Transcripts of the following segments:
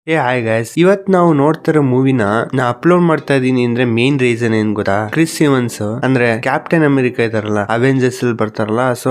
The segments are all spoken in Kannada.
ಹಾಯ್ ಗೈಸ್, ಇವತ್ ನಾವು ನೋಡ್ತಿರೋ ಮೂವಿನ ನಾ ಅಪ್ಲೋಡ್ ಮಾಡ್ತಾ ಇದೀನಿ ಅಂದ್ರೆ ಮೇನ್ ರೀಸನ್ ಏನ್ ಗೊತ್ತಾ? ಕ್ರಿಸ್ ಇವನ್ಸ್ ಅಂದ್ರೆ ಕ್ಯಾಪ್ಟನ್ ಅಮೆರಿಕಾ ಇದಾರಲ್ಲ, ಅವೆಂಜರ್ಸ್ ಅಲ್ಲಿ ಬರ್ತಾರಲ್ಲ, ಸೊ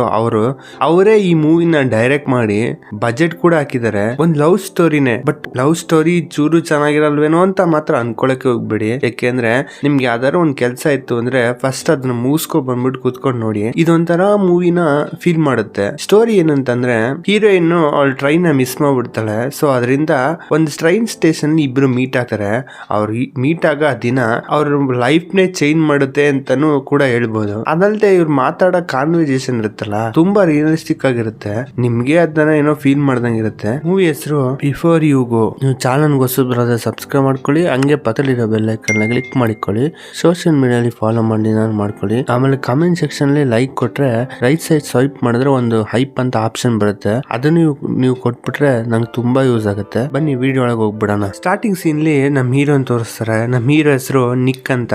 ಅವರೇ ಈ ಮೂವಿನ ಡೈರೆಕ್ಟ್ ಮಾಡಿ ಬಜೆಟ್ ಕೂಡ ಹಾಕಿದ್ದಾರೆ. ಒಂದ್ ಲವ್ ಸ್ಟೋರಿನೇ, ಬಟ್ ಲವ್ ಸ್ಟೋರಿ ಚೂರು ಚೆನ್ನಾಗಿರಲ್ವೇನೋ ಅಂತ ಮಾತ್ರ ಅನ್ಕೊಳಕ್ಕೆ ಹೋಗ್ಬೇಡಿ. ಯಾಕೆಂದ್ರೆ ನಿಮ್ಗೆ ಯಾವ್ದಾರು ಒಂದ್ ಕೆಲ್ಸ ಇತ್ತು ಅಂದ್ರೆ ಫಸ್ಟ್ ಅದನ್ನ ಮುಗಿಸ್ಕೊ ಬಂದ್ಬಿಟ್ಟು ಕೂತ್ಕೊಂಡು ನೋಡಿ. ಇದೊಂಥರ ಮೂವಿನ ಫೀಲ್ ಮಾಡುತ್ತೆ. ಸ್ಟೋರಿ ಏನಂತಂದ್ರೆ, ಹೀರೋಯಿನ್ ಅವಳ ಟ್ರೈನ್ ನ ಮಿಸ್ ಮಾಡ್ಬಿಡ್ತಾಳೆ. ಸೊ ಅದರಿಂದ ಒಂದು ಟ್ರೈನ್ ಸ್ಟೇಷನ್ ಇಬ್ರು ಮೀಟ್ ಆಗ್ತಾರೆ. ಅವ್ರು ಮೀಟ್ ಆಗ ದಿನ ಅವ್ರ ಲೈಫ್ ನೇ ಚೇಂಜ್ ಮಾಡುತ್ತೆ ಅಂತಾನು ಕೂಡ ಹೇಳ್ಬೋದು. ಅದಲ್ಲದೆ ಇವ್ರು ಮಾತಾಡೋ ಕಾನ್ವರ್ಸೇಷನ್ ಇರುತ್ತಲ್ಲ, ತುಂಬಾ ರಿಯಲಿಸ್ಟಿಕ್ ಆಗಿರುತ್ತೆ. ನಿಮ್ಗೆ ಅದನ್ನ ಏನೋ ಫೀಲ್ ಮಾಡ್ದಂಗೆ ಇರುತ್ತೆ. ಮೂವಿ ಹೆಸರು ಬಿಫೋರ್ ಯು ಗೋ. ನೀವು ಚಾನಲ್ ಹೊಸಬ್ರಾದ್ರೆ ಸಬ್ಸ್ಕ್ರೈಬ್ ಮಾಡ್ಕೊಳ್ಳಿ, ಹಂಗೆ ಪಕ್ಕದಲ್ಲಿರೋ ಬೆಲ್ ಐಕಾನ್ ಕ್ಲಿಕ್ ಮಾಡಿಕೊಳ್ಳಿ. ಸೋಷಿಯಲ್ ಮೀಡಿಯಾಲಿ ಫಾಲೋ ಮಾಡಿ ಮಾಡ್ಕೊಳ್ಳಿ. ಆಮೇಲೆ ಕಾಮೆಂಟ್ ಸೆಕ್ಷನ್ ಅಲ್ಲಿ ಲೈಕ್ ಕೊಟ್ರೆ ರೈಟ್ ಸೈಡ್ ಸ್ವೈಪ್ ಮಾಡಿದ್ರೆ ಒಂದು ಹೈಪ್ ಅಂತ ಆಪ್ಷನ್ ಬರುತ್ತೆ. ಅದನ್ನು ನೀವು ಕೊಟ್ಬಿಟ್ರೆ ನಂಗೆ ತುಂಬಾ ಯೂಸ್ ಆಗುತ್ತೆ. ಬನ್ನಿ ವಿಡಿಯೋ ಒಳಗೆ ಹೋಗ್ಬಿಡೋಣ. ಸ್ಟಾರ್ಟಿಂಗ್ ಸೀನ್ಲಿ ನಮ್ಮ ಹೀರೋನ್ ತೋರಿಸ್ತಾರೆ. ನಮ್ಮ ಹೀರೋ ಹೆಸರು ನಿಕ್ ಅಂತ.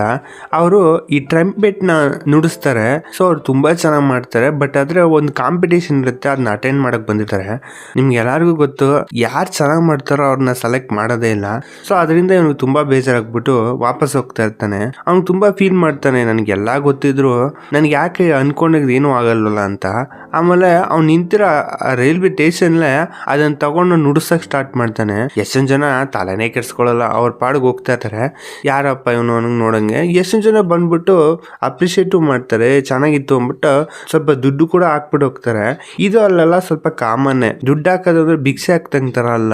ಅವರು ಈ ಟ್ರಂಪೆಟ್ ನ ನುಡಿಸ್ತಾರೆ. ಸೊ ಅವ್ರು ತುಂಬಾ ಚೆನ್ನಾಗಿ ಮಾಡ್ತಾರೆ. ಬಟ್ ಆದ್ರೆ ಒಂದು ಕಾಂಪಿಟೇಷನ್ ಇರುತ್ತೆ, ಅದನ್ನ ಅಟೆಂಡ್ ಮಾಡಕ್ ಬಂದಿದ್ದಾರೆ. ನಿಮ್ಗೆ ಎಲ್ಲಾರ್ಗು ಗೊತ್ತು, ಯಾರು ಚೆನ್ನಾಗಿ ಮಾಡ್ತಾರೋ ಅವ್ರನ್ನ ಸೆಲೆಕ್ಟ್ ಮಾಡೋದೇ ಇಲ್ಲ. ಸೊ ಅದರಿಂದ ಇವನು ತುಂಬಾ ಬೇಜಾರಾಗ್ಬಿಟ್ಟು ವಾಪಸ್ ಹೋಗ್ತಾ ಇರ್ತಾನೆ. ಅವ್ನು ತುಂಬಾ ಫೀಲ್ ಮಾಡ್ತಾನೆ, ನನ್ಗೆಲ್ಲಾ ಗೊತ್ತಿದ್ರು ನನ್ಗೆ ಯಾಕೆ ಅನ್ಕೊಂಡಿದ್ ಏನೂ ಆಗಲ್ವಲ್ಲ ಅಂತ. ಆಮೇಲೆ ಅವ್ನು ನಿಂತಿರೋ ರೈಲ್ವೆ ಸ್ಟೇಷನ್ ಅದನ್ನ ತಗೊಂಡು ನುಡಿಸಕ್ ಸ್ಟಾರ್ಟ್ ಮಾಡ್ತಾನೆ. ಎಷ್ಟೊಂದ್ ಜನ ತಲೆನೇ ಕೆಡ್ಸ್ಕೊಳ್ಳಲ್ಲ, ಅವ್ರ ಪಾಡಿಗೆ ಹೋಗ್ತಾ ಇರ್ತಾರೆ. ಯಾರಪ್ಪ ಇವನು ಅನ್ನಂಗ್ ನೋಡಂಗೆ. ಎಷ್ಟೊಂದ್ ಜನ ಬಂದ್ಬಿಟ್ಟು ಅಪ್ರಿಶಿಯೇಟ್ ಮಾಡ್ತಾರೆ, ಚೆನ್ನಾಗಿತ್ತು ಅಂದ್ಬಿಟ್ಟು ಸ್ವಲ್ಪ ದುಡ್ಡು ಕೂಡ ಹಾಕ್ಬಿಟ್ಟು ಹೋಗ್ತಾರೆ. ಇದು ಅಲ್ಲೆಲ್ಲ ಸ್ವಲ್ಪ ಕಾಮನ್ನೇ. ದುಡ್ಡು ಹಾಕೋದಂದ್ರೆ ಭಿಕ್ಷೆ ಹಾಕ್ತಂಗ್ ತರ ಅಲ್ಲ,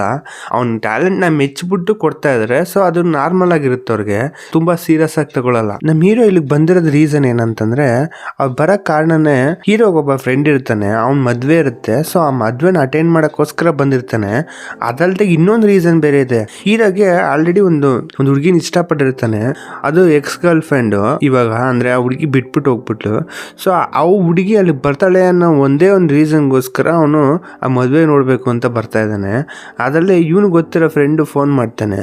ಅವ್ನ ಟ್ಯಾಲೆಂಟ್ ನ ಮೆಚ್ಚಿಬಿಟ್ಟು ಕೊಡ್ತಾ ಇದಾರೆ. ಸೊ ಅದು ನಾರ್ಮಲ್ ಆಗಿರುತ್ತೆ, ಅವ್ರಿಗೆ ತುಂಬಾ ಸೀರಿಯಸ್ ಆಗಿ ತಗೊಳಲ್ಲ. ನಮ್ ಹೀರೋ ಇಲ್ಲಿಗೆ ಬಂದಿರೋದ್ ರೀಸನ್ ಏನಂತಂದ್ರೆ, ಅವ್ರು ಬರಕ್ ಕಾರಣನೇ ಹೀರೋಗೆ ಒಬ್ಬ ಫ್ರೆಂಡ್ ಇರ್ತಾನೆ, ಅವ್ನ್ ಮದ್ವೆ ಇರುತ್ತೆ. ಸೊ ಆ ಮದ್ವೆನ ಅಟೆಂಡ್ ಮಾಡಕ್ಕೋಸ್ಕರ ಬಂದಿರ್ತಾನೆ. ಅದಲ್ದೆ ಇನ್ನೊಂದು ರೀಸನ್ ಬೇರೆ ಇದೆ. ಹೀರೋಗೆ ಆಲ್ರೆಡಿ ಒಂದು ಹುಡುಗಿನ ಇಷ್ಟಪಟ್ಟಿರ್ತಾನೆ. ಅದು ಎಕ್ಸ್ ಗರ್ಲ್ ಫ್ರೆಂಡ್. ಇವಾಗ ಅಂದ್ರೆ ಆ ಹುಡುಗಿ ಬಿಟ್ಬಿಟ್ಟು ಹೋಗ್ಬಿಟ್ಲು. ಸೊ ಆ ಹುಡುಗಿ ಅಲ್ಲಿ ಬರ್ತಾಳೆ ಅನ್ನೋ ಒಂದೇ ಒಂದು ರೀಸನ್ಗೋಸ್ಕರ ಅವನು ಆ ಮದ್ವೆ ನೋಡ್ಬೇಕು ಅಂತ ಬರ್ತಾ ಇದ್ದಾನೆ. ಅದಲ್ಲೇ ಇವನು ಗೊತ್ತಿರೋ ಫ್ರೆಂಡ್ ಫೋನ್ ಮಾಡ್ತಾನೆ.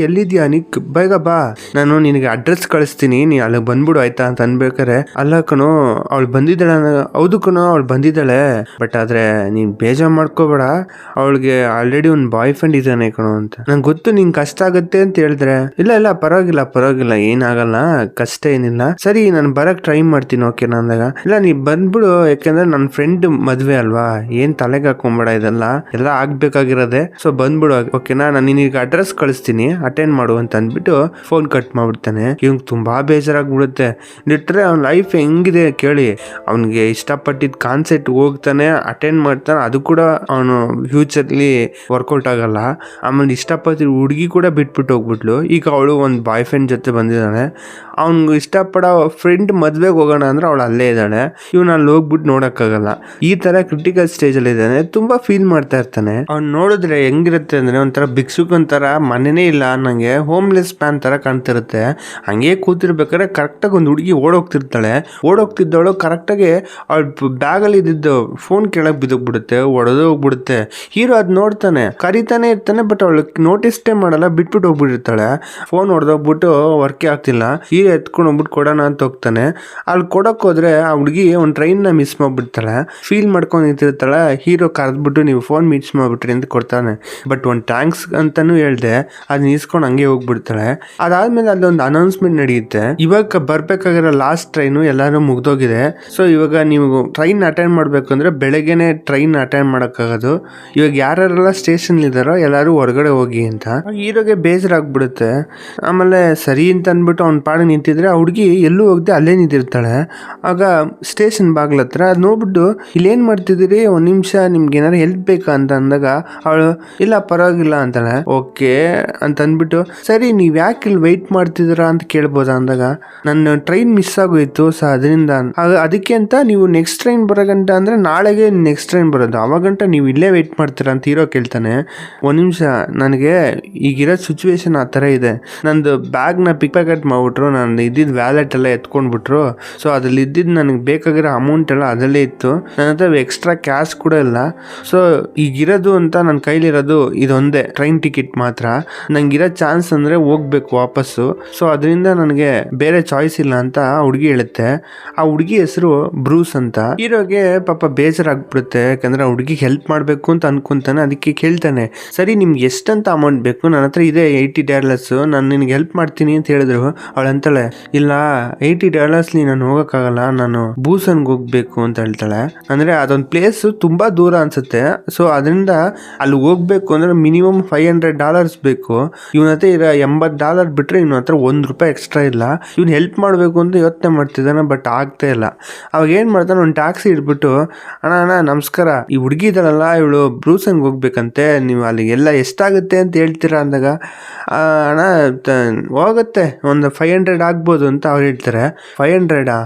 ಎಲ್ಲಿದ್ಯಾ ನಿಕ್, ಬೇಗ ಬಾ, ನಾನು ನಿನಗೆ ಅಡ್ರೆಸ್ ಕಳಿಸ್ತೀನಿ, ನೀ ಅಲ್ಲಿಗೆ ಬಂದ್ಬಿಡು ಆಯ್ತಾ ಅಂತ ಅನ್ಬೇಕಾರೆ, ಅಲ್ಲ ಕಣೋ ಅವಳು ಬಂದಿದ್ದಾಳೆ. ಹೌದು ಕಣೋ ಅವಳು ಬಂದಿದ್ದಾಳೆ, ಬಟ್ ಆದ್ರೆ ನೀನ್ ಬೇಜಾರ್ ಮಾಡ್ಕೋಬೇಡ, ಅವಳಿಗೆ ಆಲ್ರೆಡಿ ಒಂದು ಬಾಯ್ ಫ್ರೆಂಡ್ ಇದ್ದಾನೆ ಕಣೋ ಅಂತ. ನಂಗೆ ಗೊತ್ತು ನಿಂಗೆ ಕಷ್ಟ ಆಗುತ್ತೆ ಅಂತ ಹೇಳಿದ್ರೆ, ಇಲ್ಲ ಪರವಾಗಿಲ್ಲ ಏನಾಗಲ್ಲ, ಕಷ್ಟ ಏನಿಲ್ಲ, ಸರಿ ನಾನು ಬರಕ್ ಟ್ರೈ ಮಾಡ್ತೀನಿ ಓಕೆನಾ ಅಂದಾಗ, ಇಲ್ಲ ನೀ ಬಂದ್ಬಿಡು, ಯಾಕೆಂದ್ರೆ ನನ್ನ ಫ್ರೆಂಡ್ ಮದ್ವೆ ಅಲ್ವಾ, ಏನ್ ತಲೆಗೆ ಹಾಕೊಂಬೇಡ, ಇದೆಲ್ಲ ಎಲ್ಲ ಆಗ್ಬೇಕಾಗಿರೋದೆ. ಸೊ ಬಂದ್ಬಿಡು ಓಕೆನಾ, ನಾನು ನಿನಗೆ ಅಡ್ರೆಸ್ ಕಳಿಸ್ತೀನಿ, ಅಟೆಂಡ್ ಮಾಡು ಅಂತ ಅಂದ್ಬಿಟ್ಟು ಫೋನ್ ಕಟ್ ಮಾಡ್ಬಿಡ್ತಾನೆ. ಇವ್ನ್ ತುಂಬಾ ಬೇಜಾರಾಗ್ಬಿಡುತ್ತೆ. ಲಿಟ್ರೆ ಅವ್ನ ಲೈಫ್ ಹೆಂಗಿದೆ ಕೇಳಿ. ಅವ್ನಿಗೆ ಇಷ್ಟಪಟ್ಟಿದ್ ಕಾನ್ಸೆಪ್ಟ್ ಹೋಗ್ತಾನೆ, ಅಟೆಂಡ್ ಮಾಡ್ತಾನೆ, ಅದು ಕೂಡ ಅವನು ಫ್ಯೂಚರ್ಲಿ ವರ್ಕೌಟ್ ಆಗಲ್ಲ. ಆಮೇಲೆ ಇಷ್ಟಪಟ್ಟಿರೋ ಹುಡುಗಿ ಕೂಡ ಬಿಟ್ಬಿಟ್ಟು ಹೋಗ್ಬಿಟ್ಲು. ಈಗ ಅವಳು ಒಂದು ಬಾಯ್ ಫ್ರೆಂಡ್ ಜೊತೆ ಬಂದಿದ್ದಾಳೆ. ಅವ್ನಿಗೆ ಇಷ್ಟಪಡೋ ಫ್ರೆಂಡ್ ಮದ್ವೆಗೆ ಹೋಗೋಣ ಅಂದ್ರೆ ಅವಳು ಅಲ್ಲೇ ಇದ್ದಾಳೆ. ಇವ್ನು ಅಲ್ಲಿ ಹೋಗ್ಬಿಟ್ಟು ನೋಡಕ್ಕಾಗಲ್ಲ. ಈ ತರ ಕ್ರಿಟಿಕಲ್ ಸ್ಟೇಜ್ ಅಲ್ಲಿ ಇದ್ದಾನೆ. ತುಂಬಾ ಫೀಲ್ ಮಾಡ್ತಾ ಇರ್ತಾನೆ. ಅವ್ನು ನೋಡಿದ್ರೆ ಹೆಂಗಿರುತ್ತೆ ಅಂದ್ರೆ, ಒಂಥರ ಭಿಕ್ಷುಕನ್ ತರ, ಮನೆನೇ ಇಲ್ಲ ನಂಗೆ, ಹೋಮ್ಲೆಸ್ ಮ್ಯಾನ್ ತರ ಕಾಣ್ತಿರುತ್ತೆ. ಹಂಗೆ ಕೂತಿರ್ಬೇಕಾದ್ರೆ ಕರೆಕ್ಟಾಗಿ ಒಂದು ಹುಡುಗಿ ಓಡೋಗ್ತಿದ್ದವಳು ಕರೆಕ್ಟಾಗಿ ಅವಳು ಬ್ಯಾಗಲ್ಲಿ ಇದ್ದಿದ್ದು ಫೋನ್ ಕೆಳಗೆ ಬಿದ್ದೋಗ್ಬಿಡುತ್ತೆ, ಒಡೆದೋಗ್ಬಿಡುತ್ತೆ. ಹೀರೋ ಅದ್ ನೋಡ್ತಾನೆ, ಕರಿತಾನೆ ಇರ್ತಾನೆ, ಬಟ್ ಅವಳು ನೋಟಿಸ್ಟೇ ಮಾಡಲ್ಲ, ಬಿಟ್ಬಿಟ್ಟು ಹೋಗ್ಬಿಟ್ಟಿರ್ತಾಳೆ. ಫೋನ್ ಹೊಡೆದೋಗ್ಬಿಟ್ಟು ವರ್ಕೇ ಆಗ್ತಿಲ್ಲ. ಹೀರೋ ಎತ್ಕೊಂಡು ಹೋಗ್ಬಿಟ್ಟು ಕೊಡೋಣ ಅಂತ ಹೋಗ್ತಾನೆ. ಅಲ್ಲಿ ಕೊಡಕ್ ಹೋದ್ರೆ ಆ ಹುಡುಗಿ ಒಂದು ಟ್ರೈನ್ ನ ಮಿಸ್ ಮಾಡ್ಬಿಡ್ತಾಳೆ. ಫೀಲ್ ಮಾಡ್ಕೊಂಡು ನಿಂತಿರ್ತಾಳೆ. ಹೀರೋ ಕರೆದ್ಬಿಟ್ಟು ನೀವು ಫೋನ್ ಮಿಸ್ ಮಾಡ್ಬಿಟ್ರಿ ಅಂತ ಕೊಡ್ತಾನೆ. ಬಟ್ ಒಂದು ಥ್ಯಾಂಕ್ಸ್ ಅಂತಾನು ಹೇಳ್ದೆ, ಅದನ್ನ ಇಸ್ಕೊಂಡು ಹಂಗೆ ಹೋಗ್ಬಿಡ್ತಾಳೆ. ಅದಾದ್ಮೇಲೆ ಅಲ್ಲೊಂದು ಅನೌನ್ಸ್ಮೆಂಟ್ ನಡೆಯುತ್ತೆ, ಇವಾಗ ಬರ್ಬೇಕಾಗಿರೋ ಲಾಸ್ಟ್ ಟ್ರೈನು ಎಲ್ಲಾರು ಮುಗ್ದೋಗಿದೆ. ಸೊ ಇವಾಗ ನೀವು ಟ್ರೈನ್ ಅಟೆಂಡ್ ಮಾಡ್ಬೇಕಂದ್ರೆ ಬೆಳಗ್ಗೆನೆ ಟ್ರೈನ್ ಅಟೆಂಡ್ ಮಾಡಕ್ಕಾಗೋದು. ಇವಾಗ ಯಾರೆಲ್ಲ ಸ್ಟೇಷನ್ ಇದಾರೋ ಎಲ್ಲಾರು ಹೊರಗಡೆ ಹೋಗಿ ಅಂತ. ಹೀರೋಗೆ ಬೇಜಾರಾಗ್ಬಿಡುತ್ತೆ. ಆಮೇಲೆ ಸರಿ ಅಂತ ಅನ್ಬಿಟ್ಟು ಅವ್ನ ಪಾಡಿಗೆ ನಿಂತಿದ್ರೆ ಆ ಹುಡುಗಿ ಎಲ್ಲೂ ಹೋಗದೆ ಅಲ್ಲೇ ನಿಂತಿರ್ತಾಳೆ. ಆಗ ಸ್ಟೇಷನ್ ಬಾಗ್ಲತ್ರ ಅದ್ ನೋಡ್ಬಿಟ್ಟು, ಇಲ್ಲೇನ್ ಮಾಡ್ತಿದ್ದೀರಿ, ಒಂದ್ ನಿಮಿಷ ನಿಮ್ಗೆ ಏನಾರು ಹೆಲ್ಪ್ ಬೇಕಾ ಅಂತ ಅಂದಾಗ ಅವಳು ಇಲ್ಲ ಪರವಾಗಿಲ್ಲ ಅಂತಾಳೆ. ಓಕೆ ಅಂತ ಅಂದ್ಬಿಟ್ಟು, ಸರಿ ನೀವ್ ಯಾಕೆ ಇಲ್ಲಿ ವೆಯ್ಟ್ ಮಾಡ್ತಿದ್ದೀರಾ ಅಂತ ಕೇಳ್ಬೋದಾ ಅಂದಾಗ, ನನ್ನ ಟ್ರೈನ್ ಮಿಸ್ ಆಗೋಯ್ತು ಸೊ ಅದರಿಂದ, ಅದಕ್ಕೆ ಅಂತ ನೀವು ನೆಕ್ಸ್ಟ್ ಟ್ರೈನ್ ಬರೋಗಂಟ ಅಂದ್ರೆ ನಾಳೆಗೆ ನೆಕ್ಸ್ಟ್ ಟ್ರೈನ್ ಬರೋದು, ಅವಾಗಂಟ ನೀವು ಇಲ್ಲೇ ವೆಯ್ಟ್ ಮಾಡ್ತೀರಾ ಅಂತ ಹೀರೋ ಕೇಳ್ತಾನೆ. ಒಂದ್ ನಿಮಿಷ, ನನಗೆ ಈಗಿರೋ ಸಿಚುವೇಶನ್ ಆ ಥರ ಇದೆ, ನಂದು ಬ್ಯಾಗ್ನ ಪಿಕ್ ಪ್ಯಾಕೆಟ್ ಮಾಡ್ಬಿಟ್ರು, ನಾನು ಇದ್ದಿದ್ದು ವ್ಯಾಲೆಟ್ ಎಲ್ಲ ಎತ್ಕೊಂಡ್ಬಿಟ್ರು. ಸೊ ಅದ್ರಲ್ಲಿ ಇದ್ದಿದ್ದು ನನಗೆ ಬೇಕಾಗಿರೋ ಅಮೌಂಟ್ ಎಲ್ಲ ಅದರಲ್ಲೇ ಇತ್ತು, ನನ್ನ ಹತ್ರ ಎಕ್ಸ್ಟ್ರಾ ಕ್ಯಾಶ್ ಕೂಡ ಇಲ್ಲ. ಸೊ ಈಗಿರೋದು ಅಂತ ನನ್ನ ಕೈಲಿರೋದು ಇದೊಂದೇ ಟ್ರೈನ್ ಟಿಕೆಟ್ ಮಾತ್ರ, ನಂಗಿರೋ ಚಾನ್ಸ್ ಅಂದ್ರೆ ಹೋಗ್ಬೇಕು ವಾಪಸ್ಸು. ಸೊ ಅದರಿಂದ ನನಗೆ ಬೇರೆ ಚಾಯ್ಸ್ ಇಲ್ಲ ಅಂತ ಹುಡುಗಿ ಹೇಳುತ್ತೆ. ಆ ಹುಡುಗಿ ಹೆಸರು ಬ್ರೂಸ್ ಅಂತ. ಹೀರೋಗೆ ಪಾಪ ಬೇಜಾರಾಗ್ಬಿಡುತ್ತೆ, ಯಾಕಂದ್ರೆ ಆ ಹುಡುಗಿಗೆ ಹೆಲ್ಪ್ ಮಾಡಬೇಕು ಅಂತ ಅನ್ಕೊಂತಾನೆ. ಅದಕ್ಕೆ ಕೇಳ್ತಾನೆ, ಸರಿ ನಿಮ್ಗೆ ಎಷ್ಟಂತ ಅಮೌಂಟ್ ಬೇಕು, ನನ್ನ ಹತ್ರ ಇದೆ $80, ನಾನು ನಿನಗೆ ಹೆಲ್ಪ್ ಮಾಡ್ತೀನಿ ಅಂತ ಹೇಳಿದ್ರು. ಅವಳಂತಾಳೆ, ಇಲ್ಲ $80 ನಾನು ಹೋಗೋಕ್ಕಾಗಲ್ಲ, ನಾನು ಬೂಸನ್ಗೆ ಹೋಗ್ಬೇಕು ಅಂತ ಹೇಳ್ತಾಳೆ. ಅಂದ್ರೆ ಅದೊಂದು ಪ್ಲೇಸ್ ತುಂಬಾ ದೂರ ಅನ್ಸುತ್ತೆ. ಸೊ ಅದರಿಂದ ಅಲ್ಲಿ ಹೋಗ್ಬೇಕು ಅಂದ್ರೆ ಮಿನಿಮಮ್ $500 ಬೇಕು. ಇವನ ಹತ್ರ ಇರೋ $80 ಬಿಟ್ರೆ ಇವನ ಹತ್ರ $1 ಎಕ್ಸ್ಟ್ರಾ ಇಲ್ಲ. ಇವ್ನು ಹೆಲ್ಪ್ ಮಾಡಬೇಕು ಅಂತ ಯೋಚನೆ ಮಾಡ್ತಿದ್ದಾನೆ, ಬಟ್ ಆಗ್ತಾ ಇಲ್ಲ. ಅವಾಗ ಏನ್ ಮಾಡ್ತಾನೆ, ಒಂದು ಟ್ಯಾಕ್ಸಿ ಇಟ್ಬಿಟ್ಟು, ಅಣ್ಣ ನಮಸ್ಕಾರ, ಈ ಹುಡುಗಿ ಇದಾಳಲ್ಲ ಇವಳು ಬ್ರೂಸನ್ಗೆ ಹೋಗ್ಬೇಕಂತೆ, ನೀವು ಅಲ್ಲಿ ಎಲ್ಲ ಎಷ್ಟಾಗುತ್ತೆ ಅಂತ ಹೇಳ್ತೀರಾ ಅಂದಾಗ, ಅಣ್ಣ ಹೋಗುತ್ತೆ ಒಂದು 500 ಆಗ್ಬೋದು ಅಂತ ಅವ್ರು ಹೇಳ್ತಾರೆ. 500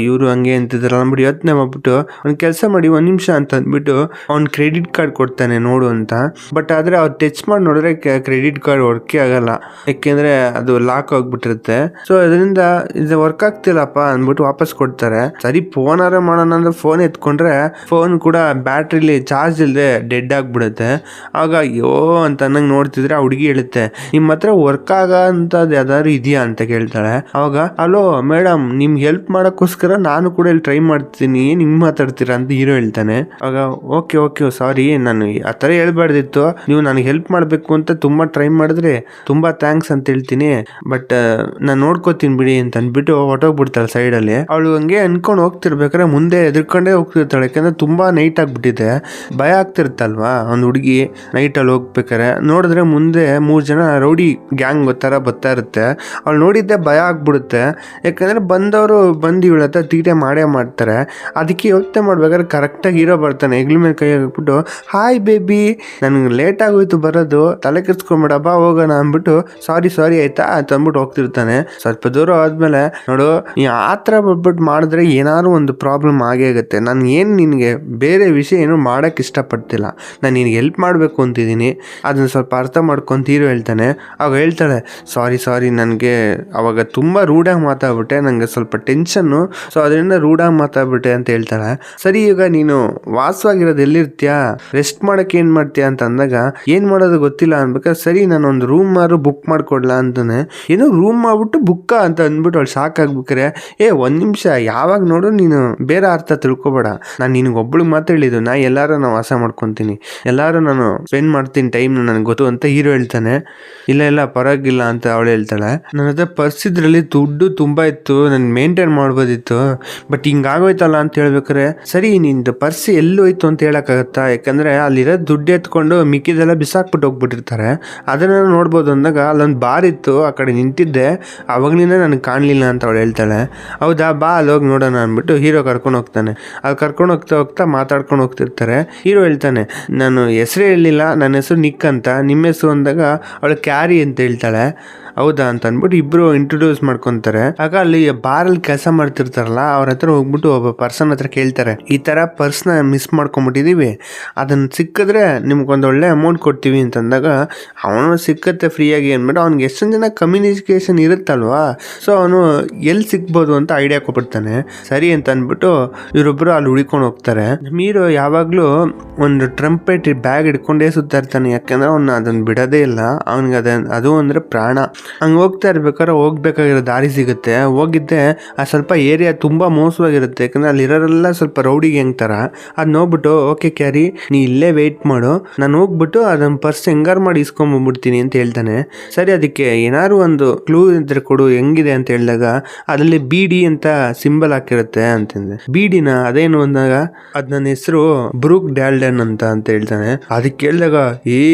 ಇವರು ಹಂಗೆ ಅಂತಿದ್ರಲ್ಲ ಅಂದ್ಬಿಟ್ಟು ಯೋಚನೆ ಮಾಡ್ಬಿಟ್ಟು, ಒಂದು ಕೆಲಸ ಮಾಡಿ 1 ನಿಮಿಷ ಅಂತ ಅಂದ್ಬಿಟ್ಟು ಅವ್ನು ಕ್ರೆಡಿಟ್ ಕಾರ್ಡ್ ಕೊಡ್ತಾನೆ ನೋಡು ಅಂತ. ಬಟ್ ಆದರೆ ಅವ್ರು ಟಚ್ ಮಾಡಿ ನೋಡಿದ್ರೆ ಕ್ರೆಡಿಟ್ ಕಾರ್ಡ್ ವರ್ಕೇ ಆಗಲ್ಲ, ಯಾಕೆಂದರೆ ಅದು ಲಾಕ್ ಆಗಿಬಿಟ್ಟಿರುತ್ತೆ. ಸೊ ಅದರಿಂದ ಇದು ವರ್ಕ್ ಆಗ್ತಿಲ್ಲಪ್ಪ ಅಂದ್ಬಿಟ್ಟು ವಾಪಸ್ ಕೊಡ್ತಾರೆ. ಸರಿ ಫೋನಾರ ಮಾಡೋಣ ಅಂದ್ರೆ ಫೋನ್ ಎತ್ಕೊಂಡ್ರೆ ಫೋನ್ ಕೂಡ ಬ್ಯಾಟ್ರಿಲಿ ಚಾರ್ಜ್ ಇಲ್ಲದೆ ಡೆಡ್ ಆಗಿಬಿಡುತ್ತೆ. ಆಗ ಅಯ್ಯೋ ಅಂತ ಅನ್ನಂಗೆ ನೋಡ್ತಿದ್ರೆ ಆ ಹುಡುಗಿ ಹೇಳುತ್ತೆ, ನಿಮ್ಮ ಹತ್ರ ವರ್ಕ್ ಆಗಂಥದ್ದು ಯಾವ್ದಾದ್ರು ಇದೆಯಾ ಅಂತ ಕೇಳ್ತಾಳೆ. ಅವಾಗ ಹಲೋ ಮೇಡಮ್, ನಿಮ್ಗೆ ಹೆಲ್ಪ್ ಮಾಡೋಕ್ಕೋಸ್ಕರ ನಾನು ಕೂಡ ಇಲ್ಲಿ ಟ್ರೈ ಮಾಡ್ತೀನಿ, ನಿಮ್ಗೆ ಮಾತಾಡ್ತೀರಾ ಅಂತ ಹೀರೋ ಹೇಳ್ತಾನೆ. ಆಗ ಓಕೆ ಸಾರಿ, ನಾನು ಆ ಥರ ಹೇಳ್ಬಾರ್ದಿತ್ತು, ನೀವು ನನಗೆ ಹೆಲ್ಪ್ ಮಾಡಬೇಕು ಅಂತ ತುಂಬ ಟ್ರೈ ಮಾಡಿದ್ರೆ ತುಂಬ ಥ್ಯಾಂಕ್ಸ್ ಅಂತ ಹೇಳ್ತೀನಿ, ಬಟ್ ನಾನು ನೋಡ್ಕೋತೀನಿ ಬಿಡಿ ಅಂತ ಅಂದ್ಬಿಟ್ಟು ಹೊಟ್ಟೋಗ್ಬಿಡ್ತಾಳೆ ಸೈಡಲ್ಲಿ. ಅವಳು ಹಂಗೆ ಅನ್ಕೊಂಡು ಹೋಗ್ತಿರ್ಬೇಕಾದ್ರೆ ಮುಂದೆ ಎದ್ಕೊಂಡೇ ಹೋಗ್ತಿರ್ತಾಳೆ, ಯಾಕಂದ್ರೆ ತುಂಬ ನೈಟ್ ಆಗಿಬಿಟ್ಟಿದೆ, ಭಯ ಆಗ್ತಿರುತ್ತಲ್ವಾ ಒಂದು ಹುಡುಗಿ ನೈಟಲ್ಲಿ ಹೋಗ್ಬೇಕಾರೆ. ನೋಡಿದ್ರೆ ಮುಂದೆ 3 ಜನ ರೌಡಿ ಗ್ಯಾಂಗ್ ಥರ ಬರ್ತಾ ಇರುತ್ತೆ. ಅವಳು ನೋಡಿದ್ದೆ ಭಯ ಆಗ್ಬಿಡುತ್ತೆ, ಯಾಕಂದರೆ ಬಂದವರು ಬಂದು ಇವಳ ಹತ್ರ ತೀಟೆ ಮಾಡೇ ಮಾಡ್ತಾರೆ. ಅದಕ್ಕೆ ಯೋಚನೆ ಮಾಡ್ಬೇಕಾದ್ರೆ ಕರೆಕ್ಟಾಗಿ ಹೀರೋ ಬರ್ತಾನೆ, ಹೆಗ್ಲ ಮೇಲೆ ಕೈ ಹಾಕ್ಬಿಟ್ಟು, ಹಾಯ್ ಬೇಬಿ, ನನಗೆ ಲೇಟ್ ಆಗೋಯ್ತು ಬರೋದು, ತಲೆ ಕೆಡ್ಸ್ಕೊಂಬೇಡ ಬಾ ಹೋಗೋಣ ಅಂದ್ಬಿಟ್ಟು, ಸಾರಿ ಆಯ್ತಾ ಅಂತ ಅಂದ್ಬಿಟ್ಟು ಹೋಗ್ತಿರ್ತಾನೆ. ಸ್ವಲ್ಪ ದೂರ ಆದ್ಮೇಲೆ, ನೋಡು ನೀ ಆ ಥರ ಬರ್ಬಿಟ್ಟು ಮಾಡಿದ್ರೆ ಏನಾದ್ರು ಒಂದು ಪ್ರಾಬ್ಲಮ್ ಆಗೇ ಆಗುತ್ತೆ, ನಾನು ಏನು ನಿನಗೆ ಬೇರೆ ವಿಷಯ ಏನು ಮಾಡೋಕ್ಕೆ ಇಷ್ಟಪಡ್ತಿಲ್ಲ, ನಾನು ನಿನಗೆ ಹೆಲ್ಪ್ ಮಾಡಬೇಕು ಅಂತಿದ್ದೀನಿ, ಅದನ್ನು ಸ್ವಲ್ಪ ಅರ್ಥ ಮಾಡ್ಕೊಂತ ಹೀರೋ ಹೇಳ್ತಾನೆ. ಆಗ ಹೇಳ್ತಾಳೆ, ಸಾರಿ ನನಗೆ ಅವಾಗ ತುಂಬ ರೂಢಾಗಿ ಮಾತಾಡ್ಬಿಟ್ಟೆ, ನನಗೆ ಸ್ವಲ್ಪ ಟೆನ್ಷನ್ನು, ಸೊ ಅದರಿಂದ ರೂಢಾಗಿ ಮಾತಾಡ್ಬಿಟ್ಟೆ ಅಂತ ಹೇಳ್ತಾಳೆ. ಸರಿ, ಈಗ ನೀನು ವಾಸವಾಗಿರೋದು ಎಲ್ಲಿರ್ತೀಯಾ, ರೆಸ್ಟ್ ಮಾಡೋಕ್ಕೆ ಏನು ಮಾಡ್ತೀಯಾ ಅಂತ ಅಂದಾಗ, ಏನು ಮಾಡೋದು ಗೊತ್ತಿಲ್ಲ ಅನ್ಬೇಕಾದ್ರೆ, ಸರಿ ನಾನು ಒಂದು ರೂಮ್ ಬುಕ್ ಮಾಡ್ಕೊಡ್ಲಾ ಅಂತಾನೆ. ಏನೋ ರೂಮ್ ಮಾಡ್ಬಿಟ್ಟು ಬುಕ್ಕಾ ಅಂತ ಅಂದ್ಬಿಟ್ಟು ಅವ್ಳು ಶಾಕ್ ಆಗ್ಬೇಕಾರೆ, 1 ನಿಮಿಷ, ಯಾವಾಗ ನೋಡು ನೀನು ಬೇರೆ ಅರ್ಥ ತಿಳ್ಕೊಬೇಡ, ನಾನು ನಿನಗೆ ಒಬ್ಳಿಗೆ ಮಾತ್ರ ಹೇಳಿದ್ದು, ಎಲ್ಲಾರು ನಾನು ವಾಸ ಮಾಡ್ಕೊತೀನಿ, ಎಲ್ಲಾರು ನಾನು ಸ್ಪೆಂಡ್ ಮಾಡ್ತೀನಿ ಟೈಮ್, ನನಗೆ ಗೊತ್ತು ಅಂತ ಹೀರೋ ಹೇಳ್ತಾನೆ. ಇಲ್ಲ ಪರವಾಗಿಲ್ಲ ಅಂತ ಅವಳು ಹೇಳ್ತಾಳೆ. ನನ್ನ ಹತ್ರ ಪರ್ಸ್ ಇದ್ರಲ್ಲಿ ದುಡ್ಡು ತುಂಬ ಇತ್ತು, ನಾನು ಮೇಂಟೈನ್ ಮಾಡ್ಬೋದಿತ್ತು, ಬಟ್ ಹಿಂಗಾಗೋಯ್ತಲ್ಲ ಅಂತ ಹೇಳ್ಬೇಕಾರೆ, ಸರಿ ನಿಂದು ಪರ್ಸ್ ಎಲ್ಲಿ ಹೋಯ್ತು ಅಂತ ಹೇಳಕ್ಕಾಗತ್ತಾ, ಯಾಕಂದ್ರೆ ಅಲ್ಲಿರೋ ದುಡ್ಡು ಎತ್ಕೊಂಡು ಮಿಕ್ಕಿದೆಲ್ಲ ಬಿಸಾಕ್ಬಿಟ್ಟು ಹೋಗ್ಬಿಟ್ಟಿರ್ತಾರೆ, ಅದನ್ನ ನೋಡ್ಬೋದು ಅಂದಾಗ ಅಲ್ಲೊಂದು ಬಾರ್ ಇತ್ತು, ಆ ಕಡೆ ನಿಂತಿದ್ದೆ, ಅವಾಗ್ಲಿಂದ ನನಗೆ ಕಾಣಲಿಲ್ಲ ಅಂತ ಅವಳು ಹೇಳ್ತಾಳೆ. ಹೌದಾ, ಬಾ ಅಲ್ಲಿ ಹೋಗಿ ನೋಡೋಣ ಅಂದ್ಬಿಟ್ಟು ಹೀರೋ ಕರ್ಕೊಂಡು ಹೋಗ್ತಾನೆ. ಅಲ್ಲಿ ಕರ್ಕೊಂಡು ಹೋಗ್ತಾ ಮಾತಾಡ್ಕೊಂಡು ಹೋಗ್ತಿರ್ತಾರೆ. ಹೀರೋ ಹೇಳ್ತಾನೆ, ನಾನು ಹೆಸರೇ ಹೇಳಿಲ್ಲ, ನನ್ನ ಹೆಸರು ನಿಕ್ ಅಂತ, ನಿಮ್ಮ ಹೆಸರು ಅಂದಾಗ ಅವಳು ಕ್ಯಾರಿ ಅಂತ ಹೇಳ್ತಾಳೆ. ಹೌದಾ ಅಂತ ಅಂದ್ಬಿಟ್ಟು ಇಬ್ರು ಇಂಟ್ರೊಡ್ಯೂಸ್ ಮಾಡ್ಕೊಂತಾರೆ. ಆಗ ಅಲ್ಲಿ ಬಾರಲ್ಲಿ ಕೆಲಸ ಮಾಡ್ತಿರ್ತಾರಲ್ಲ, ಅವ್ರ ಹತ್ರ ಹೋಗ್ಬಿಟ್ಟು ಒಬ್ಬ ಪರ್ಸನ್ ಹತ್ರ ಕೇಳ್ತಾರೆ, ಈ ತರ ಪರ್ಸ್ನ ಮಿಸ್ ಮಾಡ್ಕೊಂಡ್ಬಿಟ್ಟಿದೀವಿ, ಅದನ್ನ ಸಿಕ್ಕಿದ್ರೆ ನಿಮ್ಗೊಂದು ಒಳ್ಳೆ ಅಮೌಂಟ್ ಕೊಡ್ತೀವಿ ಅಂತಂದಾಗ, ಅವನು ಸಿಕ್ಕತ್ತೆ ಫ್ರೀಯಾಗಿ ಅಂದ್ಬಿಟ್ಟು, ಅವ್ನಿಗೆ ಎಷ್ಟೊಂದು ಜನ ಕಮ್ಯುನಿಕೇಶನ್ ಇರುತ್ತಲ್ವಾ, ಸೊ ಅವನು ಎಲ್ಲಿ ಸಿಗ್ಬೋದು ಅಂತ ಐಡಿಯಾ ಕೊಟ್ಬಿಡ್ತಾನೆ. ಸರಿ ಅಂತ ಅಂದ್ಬಿಟ್ಟು ಇವರೊಬ್ರು ಅಲ್ಲಿ ಹುಡ್ಕೊಂಡು ಹೋಗ್ತಾರೆ. ಹೀರೋ ಯಾವಾಗ್ಲೂ ಒಂದು ಟ್ರಂಪೆಟ್ ಬ್ಯಾಗ್ ಹಿಡ್ಕೊಂಡೇ ಸುತ್ತಾ ಇರ್ತಾನೆ, ಯಾಕಂದ್ರೆ ಅವ್ನ ಅದನ್ನ ಬಿಡೋದೇ ಇಲ್ಲ, ಅವನಿಗೆ ಅದು ಅಂದ್ರೆ ಪ್ರಾಣ. ಹಂಗೆ ಹೋಗ್ತಾ ಇರ್ಬೇಕಾದ್ರೆ ಹೋಗ್ಬೇಕಾಗಿರೋ ದಾರಿ ಸಿಗುತ್ತೆ. ಹೋಗಿದ್ದೆ ಆ ಸ್ವಲ್ಪ ಏರಿಯಾ ತುಂಬಾ ಮೋಸವಾಗಿರುತ್ತೆ, ಯಾಕಂದ್ರೆ ಅಲ್ಲಿರೋರೆಲ್ಲ ಸ್ವಲ್ಪ ರೌಡಿ ಗ್ಯಾಂಗ್ ಥರ. ಅದು ನೋಡ್ಬಿಟ್ಟು, ಓಕೆ ಕ್ಯಾರಿ ನೀ ಇಲ್ಲೇ ವೆಯ್ಟ್ ಮಾಡು, ನಾನು ಹೋಗ್ಬಿಟ್ಟು ಅದನ್ನ ಪರ್ಸ್ ಹೆಂಗಾರು ಮಾಡಿ ಇಸ್ಕೊಂಡ್ಬಂದ್ಬಿಡ್ತೀನಿ ಅಂತ ಹೇಳ್ತಾನೆ. ಸರಿ, ಅದಕ್ಕೆ ಏನಾದ್ರು ಒಂದು ಕ್ಲೂ ಇದ್ರೆ ಕೊಡು ಹೆಂಗಿದೆ ಅಂತ ಹೇಳಿದಾಗ, ಅದರಲ್ಲಿ BD ಅಂತ ಸಿಂಬಲ್ ಹಾಕಿರುತ್ತೆ ಅಂತಂದೆ. BDನ ಅದೇನು ಅಂದಾಗ, ಅದು ನನ್ನ ಹೆಸರು ಬ್ರೂಕ್ ಡ್ಯಾಲ್ಡನ್ ಅಂತ ಹೇಳ್ತಾನೆ. ಅದಕ್ಕೆ ಕೇಳಿದಾಗ,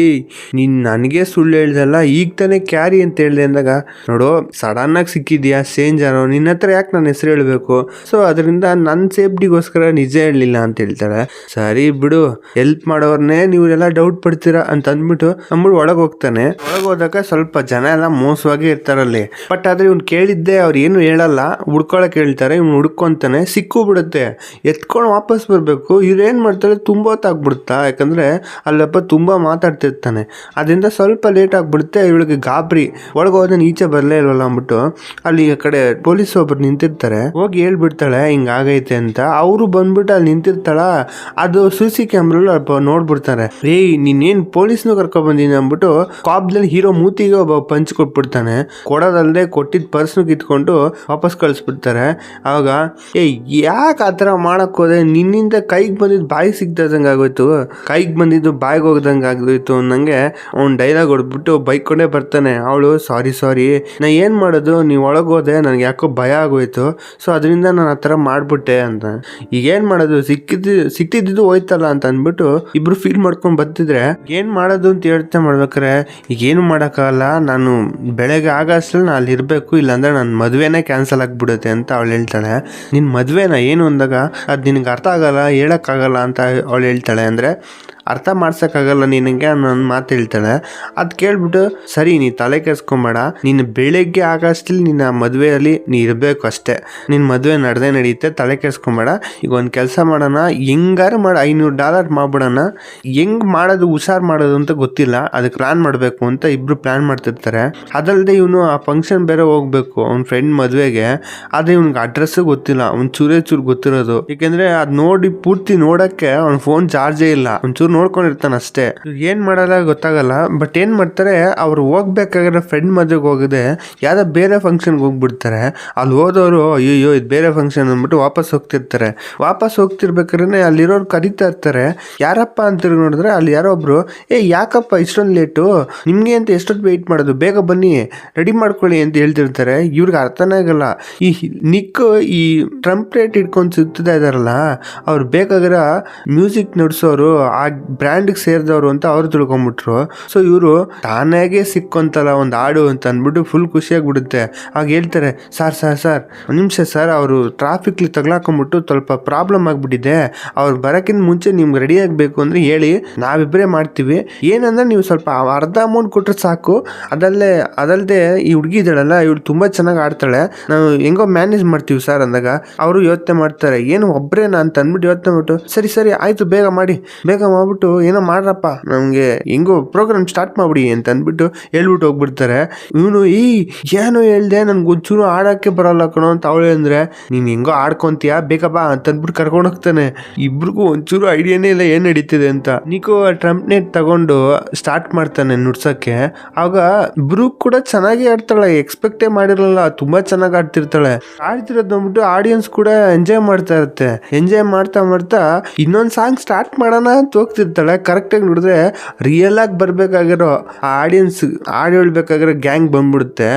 ನೀನ್ ನನಗೆ ಸುಳ್ಳು ಹೇಳ್ದಲ್ಲ, ಈಗ ತಾನೇ ಕ್ಯಾರಿ ಅಂತ ಹೇಳ್ದೆ ಅಂದಾಗ, ನೋಡು ಸಡನ್ ಆಗಿ ಸಿಕ್ಕಿದ್ಯಾ ಸೇಂಜಾನು, ನಿನ್ನ ಹತ್ರ ಯಾಕೆ ನನ್ನ ಹೆಸರು ಹೇಳ್ಬೇಕು, ಸೊ ಅದರಿಂದ ನನ್ನ ಸೇಫ್ಟಿಗೋಸ್ಕರ ನಿಜ ಹೇಳಲಿಲ್ಲ ಅಂತ ಹೇಳ್ತಾಳೆ. ಸರಿ ಬಿಡು, ಹೆಲ್ಪ್ ಮಾಡೋರ್ನೇ ನೀವೆಲ್ಲ ಡೌಟ್ ಪಡ್ತೀರಾ ಅಂತ ಅಂದ್ಬಿಟ್ಟು ಒಳಗೆ ಹೋಗ್ತಾನೆ. ಒಳಗೆ ಹೋದಾಗ ಸ್ವಲ್ಪ ಜನ ಎಲ್ಲ ಮೋಸವಾಗಿ ಇರ್ತಾರಲ್ಲಿ, ಬಟ್ ಆದ್ರೆ ಇವ್ನು ಕೇಳಿದ್ದೆ ಅವ್ರು ಏನು ಹೇಳಲ್ಲ, ಹುಡ್ಕೊಳಕ್ ಹೇಳ್ತಾರೆ. ಇವ್ನು ಹುಡ್ಕೊಂತಾನೆ, ಸಿಕ್ಕು ಬಿಡುತ್ತೆ, ಎತ್ಕೊಂಡು ವಾಪಸ್ ಬರ್ಬೇಕು. ಇವ್ರೇನ್ ಮಾಡ್ತಾರೆ, ತುಂಬಾ ಹೊತ್ತಾಗ್ಬಿಡುತ್ತಾ, ಯಾಕಂದ್ರೆ ಅಲ್ಲಪ್ಪ ತುಂಬಾ ಮಾತಾಡ್ತಿರ್ತಾನೆ, ಅದರಿಂದ ಸ್ವಲ್ಪ ಲೇಟ್ ಆಗ್ಬಿಡುತ್ತೆ. ಇವಳಿಗೆ ಗಾಬರಿ, ಒಳಗೆ ಹೋದ ಈಚೆ ಬರಲೇ ಇಲ್ವಲ್ಲ ಅಂದ್ಬಿಟ್ಟು ಅಲ್ಲಿ ಆ ಕಡೆ ಪೊಲೀಸ್ ಒಬ್ರು ನಿಂತಿರ್ತಾರೆ. ಹೋಗಿ ಹೇಳ್ಬಿಡ್ತಾಳೆ ಹಿಂಗಾಗೈತೆ ಅಂತ. ಅವರು ಬಂದ್ಬಿಟ್ಟು ಅಲ್ಲಿ ನಿಂತಿರ್ತಾಳ, ಅದು CC ಕ್ಯಾಮ್ರಲ್ಲಿ ನೋಡ್ಬಿಡ್ತಾರೆ. ನೀನೇನ್ ಪೊಲೀಸ್ನು ಕರ್ಕೊಂಡ್ ಬಂದಿನಿ ಅಂದ್ಬಿಟ್ಟು ಕಾಬ್ದಲ್ಲಿ ಹೀರೋ ಮೂತಿಗೆ ಒಬ್ಬ ಪಂಚ್ ಕೊಟ್ಬಿಡ್ತಾನೆ. ಕೊಡೋದಲ್ಲದೆ ಕೊಟ್ಟಿದ್ದ ಪರ್ಸ್ನು ಕಿತ್ಕೊಂಡು ವಾಪಸ್ ಕಳಿಸ್ಬಿಡ್ತಾರೆ. ಆವಾಗ ಯಾಕೆ ಆ ಥರ ಮಾಡಕ್ ಹೋದೆ, ನಿನ್ನಿಂದ ಕೈಗೆ ಬಂದಿದ್ದು ಬಾಯಿಗೆ ಸಿಗ್ತದಂಗೆ ಆಗೋಯ್ತು, ಕೈಗೆ ಬಂದಿದ್ದು ಬಾಯಿಗೆ ಹೋಗ್ದಂಗೆ ಆಗೋಯ್ತು ಅನ್ನಂಗೆ ಅವ್ನು ಡೈಲಾಗ್ ಹೊಡ್ಬಿಟ್ಟು ಬೈಕೊಂಡೇ ಬರ್ತಾನೆ. ಅವಳು ಸಾರಿ ನಾ ಏನ್ ಮಾಡೋದು, ನೀವು ಒಳಗೋದೆ ನನಗೆ ಯಾಕೋ ಭಯ ಆಗೋಯ್ತು, ಸೊ ಅದರಿಂದ ನಾನು ಆ ಥರ ಮಾಡ್ಬಿಟ್ಟೆ ಅಂತ. ಈಗ ಏನ್ ಮಾಡೋದು, ಸಿಕ್ತಿದ್ದು ಹೋಯ್ತಲ್ಲ ಅಂತ ಅಂದ್ಬಿಟ್ಟು ಇಬ್ರು ಫೀಲ್ ಮಾಡ್ಕೊಂಡ್ ಬರ್ತಿದ್ರೆ ಏನ್ ಮಾಡೋದು ಅಂತ ಯೋಚನೆ ಮಾಡ್ಬೇಕಾರೆ ಈಗ ಏನು ಮಾಡೋಕ್ಕಾಗಲ್ಲ, ನಾನು ಬೆಳಗ್ಗೆ ಆಗಷ್ಟಲ್ಲಿ ನಾನು ಅಲ್ಲಿ ಇರಬೇಕು, ಇಲ್ಲಾಂದ್ರೆ ನನ್ನ ಮದುವೆನೇ ಕ್ಯಾನ್ಸಲ್ ಆಗಿಬಿಡುತ್ತೆ ಅಂತ ಅವಳು ಹೇಳ್ತಾಳೆ. ನಿನ್ನ ಮದುವೆನ ಏನು ಅಂದಾಗ ಅದು ನಿನಗೆ ಅರ್ಥ ಆಗಲ್ಲ, ಹೇಳೋಕ್ಕಾಗಲ್ಲ ಅಂತ ಅವಳು ಹೇಳ್ತಾಳೆ. ಅಂದರೆ ಅರ್ಥ ಮಾಡ್ಸೋಕ್ಕಾಗಲ್ಲ ನಿನಗೆ ನನ್ನ ಮಾತು ಹೇಳ್ತಾಳೆ. ಅದು ಕೇಳ್ಬಿಟ್ಟು ಸರಿ ನೀ ತಲೆ ಕೆಡಿಸ್ಕೊಂಬೇಡ, ನೀನು ಬೆಳಗ್ಗೆ ಆಗಷ್ಟಲ್ಲಿ ನಿನ್ನ ಮದುವೆಯಲ್ಲಿ ನೀ ಇರಬೇಕು ಅಷ್ಟೇ, ನಿನ್ನ ಮದುವೆ ನಡೆದೇ ನಡೆಯುತ್ತೆ, ತಲೆ ಕೆಡಿಸ್ಕೊಂಬೇಡ. ಈಗ ಒಂದು ಕೆಲಸ ಮಾಡೋಣ, ಹೆಂಗಾರು ಮಾಡಿ $500 ಮಾಡ್ಬಿಡೋಣ. ಹೆಂಗೆ ಮಾಡೋದು, ಹುಷಾರು ಮಾಡೋದು ಅಂತ ಗೊತ್ತಿಲ್ಲ, ಅದಕ್ಕೆ ಪ್ಲ್ಯಾನ್ ಮಾಡಬೇಕು ಅಂತ ಇಬ್ಬರು ಪ್ಲ್ಯಾನ್ ಮಾಡ್ತಿರ್ತಾರೆ. ಅದಲ್ಲದೆ ಇವನು ಆ ಫಂಕ್ಷನ್ ಬೇರೆ ಹೋಗ್ಬೇಕು ಅವ್ನ ಫ್ರೆಂಡ್ ಮದುವೆಗೆ, ಆದರೆ ಇವ್ನಿಗೆ ಅಡ್ರೆಸ್ಸು ಗೊತ್ತಿಲ್ಲ, ಅವ್ನು ಚೂರೇ ಗೊತ್ತಿರೋದು. ಏಕೆಂದರೆ ಅದು ನೋಡಿ ಪೂರ್ತಿ ನೋಡೋಕ್ಕೆ ಅವ್ನ ಫೋನ್ ಚಾರ್ಜೇ ಇಲ್ಲ, ಒಂಚೂರು ನೋಡ್ಕೊಂಡಿರ್ತಾನೆ ಅಷ್ಟೇ. ಏನ್ ಮಾಡಲ್ಲ ಗೊತ್ತಾಗಲ್ಲ. ಬಟ್ ಏನ್ ಮಾಡ್ತಾರೆ, ಅವ್ರು ಹೋಗ್ಬೇಕಾಗಿರೋ ಫ್ರೆಂಡ್ ಮದುವೆಗೆ ಹೋಗದೆ ಯಾವ್ದೋ ಬೇರೆ ಫಂಕ್ಷನ್ಗೆ ಹೋಗ್ಬಿಡ್ತಾರೆ. ಅಲ್ಲಿ ಹೋದವರು ಅಯ್ಯೋ ಇದು ಬೇರೆ ಫಂಕ್ಷನ್ ಅಂದ್ಬಿಟ್ಟು ವಾಪಸ್ ಹೋಗ್ತಿರ್ತಾರೆ. ವಾಪಸ್ ಹೋಗ್ತಿರ್ಬೇಕಾದ್ರೆ ಅಲ್ಲಿರೋರು ಕರೀತಾ ಇರ್ತಾರೆ, ಯಾರಪ್ಪ ಅಂತ ನೋಡಿದ್ರೆ ಅಲ್ಲಿ ಯಾರೋ ಒಬ್ರು ಯಾಕಪ್ಪ ಇಷ್ಟೊಂದು ಲೇಟು, ನಿಮ್ಗೆ ಅಂತ ಎಷ್ಟೊತ್ತು ವೆಯ್ಟ್ ಮಾಡೋದು, ಬೇಗ ಬನ್ನಿ ರೆಡಿ ಮಾಡ್ಕೊಳ್ಳಿ ಅಂತ ಹೇಳ್ತಿರ್ತಾರೆ. ಇವ್ರಿಗೆ ಅರ್ಥನೇ ಆಗಲ್ಲ. ಈ ನಿಕ್ ಈ ಟ್ರಂಪ್ಲೇಟ್ ಇಟ್ಕೊಂಡು ಸುತ್ತಾ ಇದಾರಲ್ಲ, ಅವ್ರು ಬೇಕಾಗಿರೋ ಮ್ಯೂಸಿಕ್ ನಡೆಸೋರು, ಆ ಬ್ರ್ಯಾಂಡ್ಗೆ ಸೇರಿದವರು ಅಂತ ಅವ್ರು ತಿಳ್ಕೊಂಬಿಟ್ರು. ಸೊ ಇವರು ತಾನಾಗೆ ಸಿಕ್ಕೊಂತಲ್ಲ ಒಂದು ಹಾಡು ಅಂತ ಅಂದ್ಬಿಟ್ಟು ಫುಲ್ ಖುಷಿಯಾಗ್ಬಿಡುತ್ತೆ. ಆಗ ಹೇಳ್ತಾರೆ, ಸರ್ ಒಂದು ನಿಮಿಷ ಸರ್, ಅವರು ಟ್ರಾಫಿಕ್ಲಿ ತಗ್ಲಾಕೊಂಬಿಟ್ಟು ಸ್ವಲ್ಪ ಪ್ರಾಬ್ಲಮ್ ಆಗಿಬಿಟ್ಟಿದೆ, ಅವ್ರು ಬರೋಕ್ಕಿಂತ ಮುಂಚೆ ನಿಮ್ಗೆ ರೆಡಿ ಆಗಬೇಕು ಅಂದರೆ ಹೇಳಿ, ನಾವಿಬ್ಬರೇ ಮಾಡ್ತೀವಿ. ಏನಂದ್ರೆ ನೀವು ಸ್ವಲ್ಪ ಅರ್ಧ ಅಮೌಂಟ್ ಕೊಟ್ಟರೆ ಸಾಕು. ಅದಲ್ಲದೆ ಈ ಹುಡುಗಿ ಇದ್ದಾಳಲ್ಲ, ಇವಳು ತುಂಬ ಚೆನ್ನಾಗಿ ಆಡ್ತಾಳೆ, ನಾವು ಹೆಂಗೋ ಮ್ಯಾನೇಜ್ ಮಾಡ್ತೀವಿ ಸರ್ ಅಂದಾಗ ಅವರು ಯೋಚನೆ ಮಾಡ್ತಾರೆ, ಏನು ಒಬ್ಬರೇನಾ ಅಂತ ಅಂದ್ಬಿಟ್ಟು ಯೋಚನೆ ಮಾಡ್ಬಿಟ್ಟು ಸರಿ ಆಯಿತು ಬೇಗ ಮಾಡ್ಬಿಟ್ಟು ಏನೋ ಮಾಡ್ರಪ್ಪ, ನಮಗೆ ಹೆಂಗೋ ಪ್ರೋಗ್ರಾಮ್ ಸ್ಟಾರ್ಟ್ ಮಾಡ್ಬಿಡಿ ಅಂತ ಅಂದ್ಬಿಟ್ಟು ಹೇಳ್ಬಿಟ್ಟು ಹೋಗ್ಬಿಡ್ತಾರೆ. ಇವನು ಏನೋ ಹೇಳ್ದೆ, ನನ್ಗೆ ಒಂಚೂರು ಆಡೋಕ್ಕೆ ಬರಲ್ಲ ಕಣೋ ಅಂತ ಅವಳು ಅಂದ್ರೆ, ನೀನು ಹೆಂಗೋ ಆಡ್ಕೊಂತೀಯಾ ಬೇಗ ಬಾ ಅಂತ ಅಂದ್ಬಿಟ್ಟು ಕರ್ಕೊಂಡು ಹೋಗ್ತಾನೆ. ಇಬ್ರಿಗೂ ಒಂಚೂರು ಐಡಿಯಾನೇ ಇಲ್ಲ ಏನ್ ನಡೀತಿದೆ ಅಂತ. ನಿಕೋ ಟ್ರಂಪ್ನೆಟ್ ತಗೊಂಡು ಸ್ಟಾರ್ಟ್ ಮಾಡ್ತಾನೆ ನುಡ್ಸಕ್ಕೆ. ಆಗ ಬ್ರೂಕ್ ಕೂಡ ಚೆನ್ನಾಗಿ ಆಡ್ತಾಳೆ, ಎಕ್ಸ್ಪೆಕ್ಟೇ ಮಾಡಿರಲ್ಲ, ತುಂಬಾ ಚೆನ್ನಾಗಿ ಆಡ್ತಿರ್ತಾಳೆ. ಆಡ್ತಿರೋದು ನೋಡ್ಬಿಟ್ಟು ಆಡಿಯನ್ಸ್ ಕೂಡ ಎಂಜಾಯ್ ಮಾಡ್ತಾ ಇರುತ್ತೆ. ಎಂಜಾಯ್ ಮಾಡ್ತಾ ಇನ್ನೊಂದು ಸಾಂಗ್ ಸ್ಟಾರ್ಟ್ ಮಾಡೋಣ ಅಂತ ಹೋಗ್ತಿರ್ತಾಳೆ. ಕರೆಕ್ಟಾಗಿ ನೋಡಿದ್ರೆ ರಿಯಲ್ ಆಗಿ ಬರ್ಬೇಕಾಗಿರೋ ಆ ಆಡಿಯನ್ಸ್ ಹಾಡು ಹೇಳ್ಬೇಕಾಗಿರೋ ಗ್ಯಾಂಗ್ ಬಂದ್ಬಿಡುತ್ತೆ.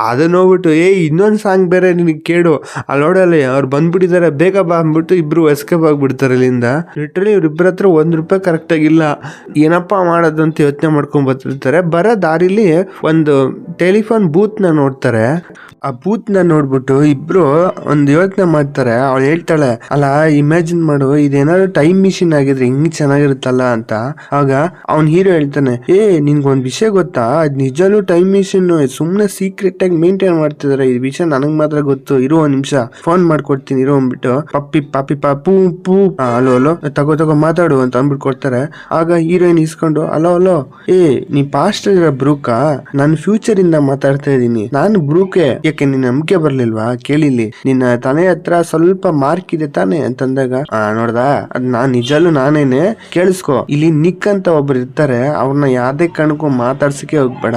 ಅದನ್ನ ನೋಡ್ಬಿಟ್ಟು ಇನ್ನೊಂದು ಸಾಂಗ್ ಬೇರೆ ನಿನಗೆ ಕೇಳು, ಅಲ್ಲಿ ನೋಡಲ್ಲಿ ಅವ್ರು ಬಂದ್ಬಿಟ್ಟಿದ್ದಾರೆ, ಬೇಗ ಬಾ ಅಂದ್ಬಿಟ್ಟು ಇಬ್ರು ಎಸ್ಕೇಪ್ ಆಗ್ಬಿಡ್ತಾರೆ ಅಲ್ಲಿಂದ. ಲಿಟ್ರಲಿ ಇವ್ರಿಬ್ಬರ ಹತ್ರ $1 ಕರೆಕ್ಟಾಗಿಲ್ಲ. ಏನಪ್ಪ ಮಾಡೋದು ಅಂತ ಯೋಚನೆ ಮಾಡ್ಕೊಂಡ್ ಬರ್ತಿರ್ತಾರೆ. ಬರೋ ದಾರಿಲಿ ಒಂದು ಟೆಲಿಫೋನ್ ಬೂತ್ನ ನೋಡ್ತಾರೆ. ಆ ಬೂತ್ನ ನೋಡ್ಬಿಟ್ಟು ಇಬ್ರು ಒಂದು ಯೋಚನೆ ಮಾಡ್ತಾರೆ. ಅವಳು ಹೇಳ್ತಾಳೆ, ಅಲ್ಲ ಇಮ್ಯಾಜಿನ್ ಮಾಡು, ಇದೇನಾದ್ರು ಟೈಮ್ ಮಿಷಿನ್ ಆಗಿದ್ರೆ ಹಿಂಗ್ ಚೆನ್ನಾಗಿರುತ್ತಲ್ಲ ಅಂತ. ಆಗ ಅವ್ನ್ ಹೀರೋ ಹೇಳ್ತಾನೆ, ನಿನ್ಗೊಂದ್ ವಿಷಯ ಗೊತ್ತಾ, ಅದ್ ನಿಜಾನು ಟೈಮ್ ಮಿಷಿನ್, ಸುಮ್ನೆ ಸೀಕ್ರೆಟ್ ಆಗಿ ಮೇಂಟೈನ್ ಮಾಡ್ತಿದಾರೆ, ಈ ವಿಷಯ ನನಗ್ ಮಾತ್ರ ಗೊತ್ತು, ಇರೋ ಒಂದ್ ನಿಮಿಷ ಫೋನ್ ಮಾಡ್ಕೊಡ್ತೀನಿ ಇರೋ ಅಂದ್ಬಿಟ್ಟು ಪಪ್ಪಿ ಪೂ ಹಲೋ ತಗೋ ಮಾತಾಡು ಅಂತ ಅಂದ್ಬಿಟ್ಟು ಕೊಡ್ತಾರೆ. ಆಗ ಹೀರೋಯಿನ್ ಇಸ್ಕೊಂಡು ಹಲೋ ನೀ ಪಾಸ್ಟ್ ಇರೋ ಬ್ರೂಕಾ, ನಾನು ಫ್ಯೂಚರ್ ಇಂದ ಮಾತಾಡ್ತಾ ಇದ್ದೀನಿ, ನಾನು ಬ್ರೂಕೆ, ಯಾಕೆ ನಿನ್ನ ನಂಬಿಕೆ ಬರ್ಲಿಲ್ವಾ, ಕೇಳಿಲಿ ನಿನ್ನ ತಲೆ ಹತ್ರ ಸ್ವಲ್ಪ ಮಾರ್ಕ್ ಇದೆ ತಾನೆ ಅಂತಂದಾಗ, ನೋಡ್ದ ಅದ್ ನಿಜಲ್ಲೂ ನಾನೇನೆ, ಕೇಳಿಸ್ಕೊ, ಇಲ್ಲಿ ನಿಕ್ ಅಂತ ಒಬ್ರು ಇರ್ತಾರೆ, ಅವ್ರನ್ನ ಯಾವ್ದೇ ಕಾರಣಕ್ಕೂ ಮಾತಾಡ್ಸಕ್ಕೆ ಹೋಗ್ಬೇಡ,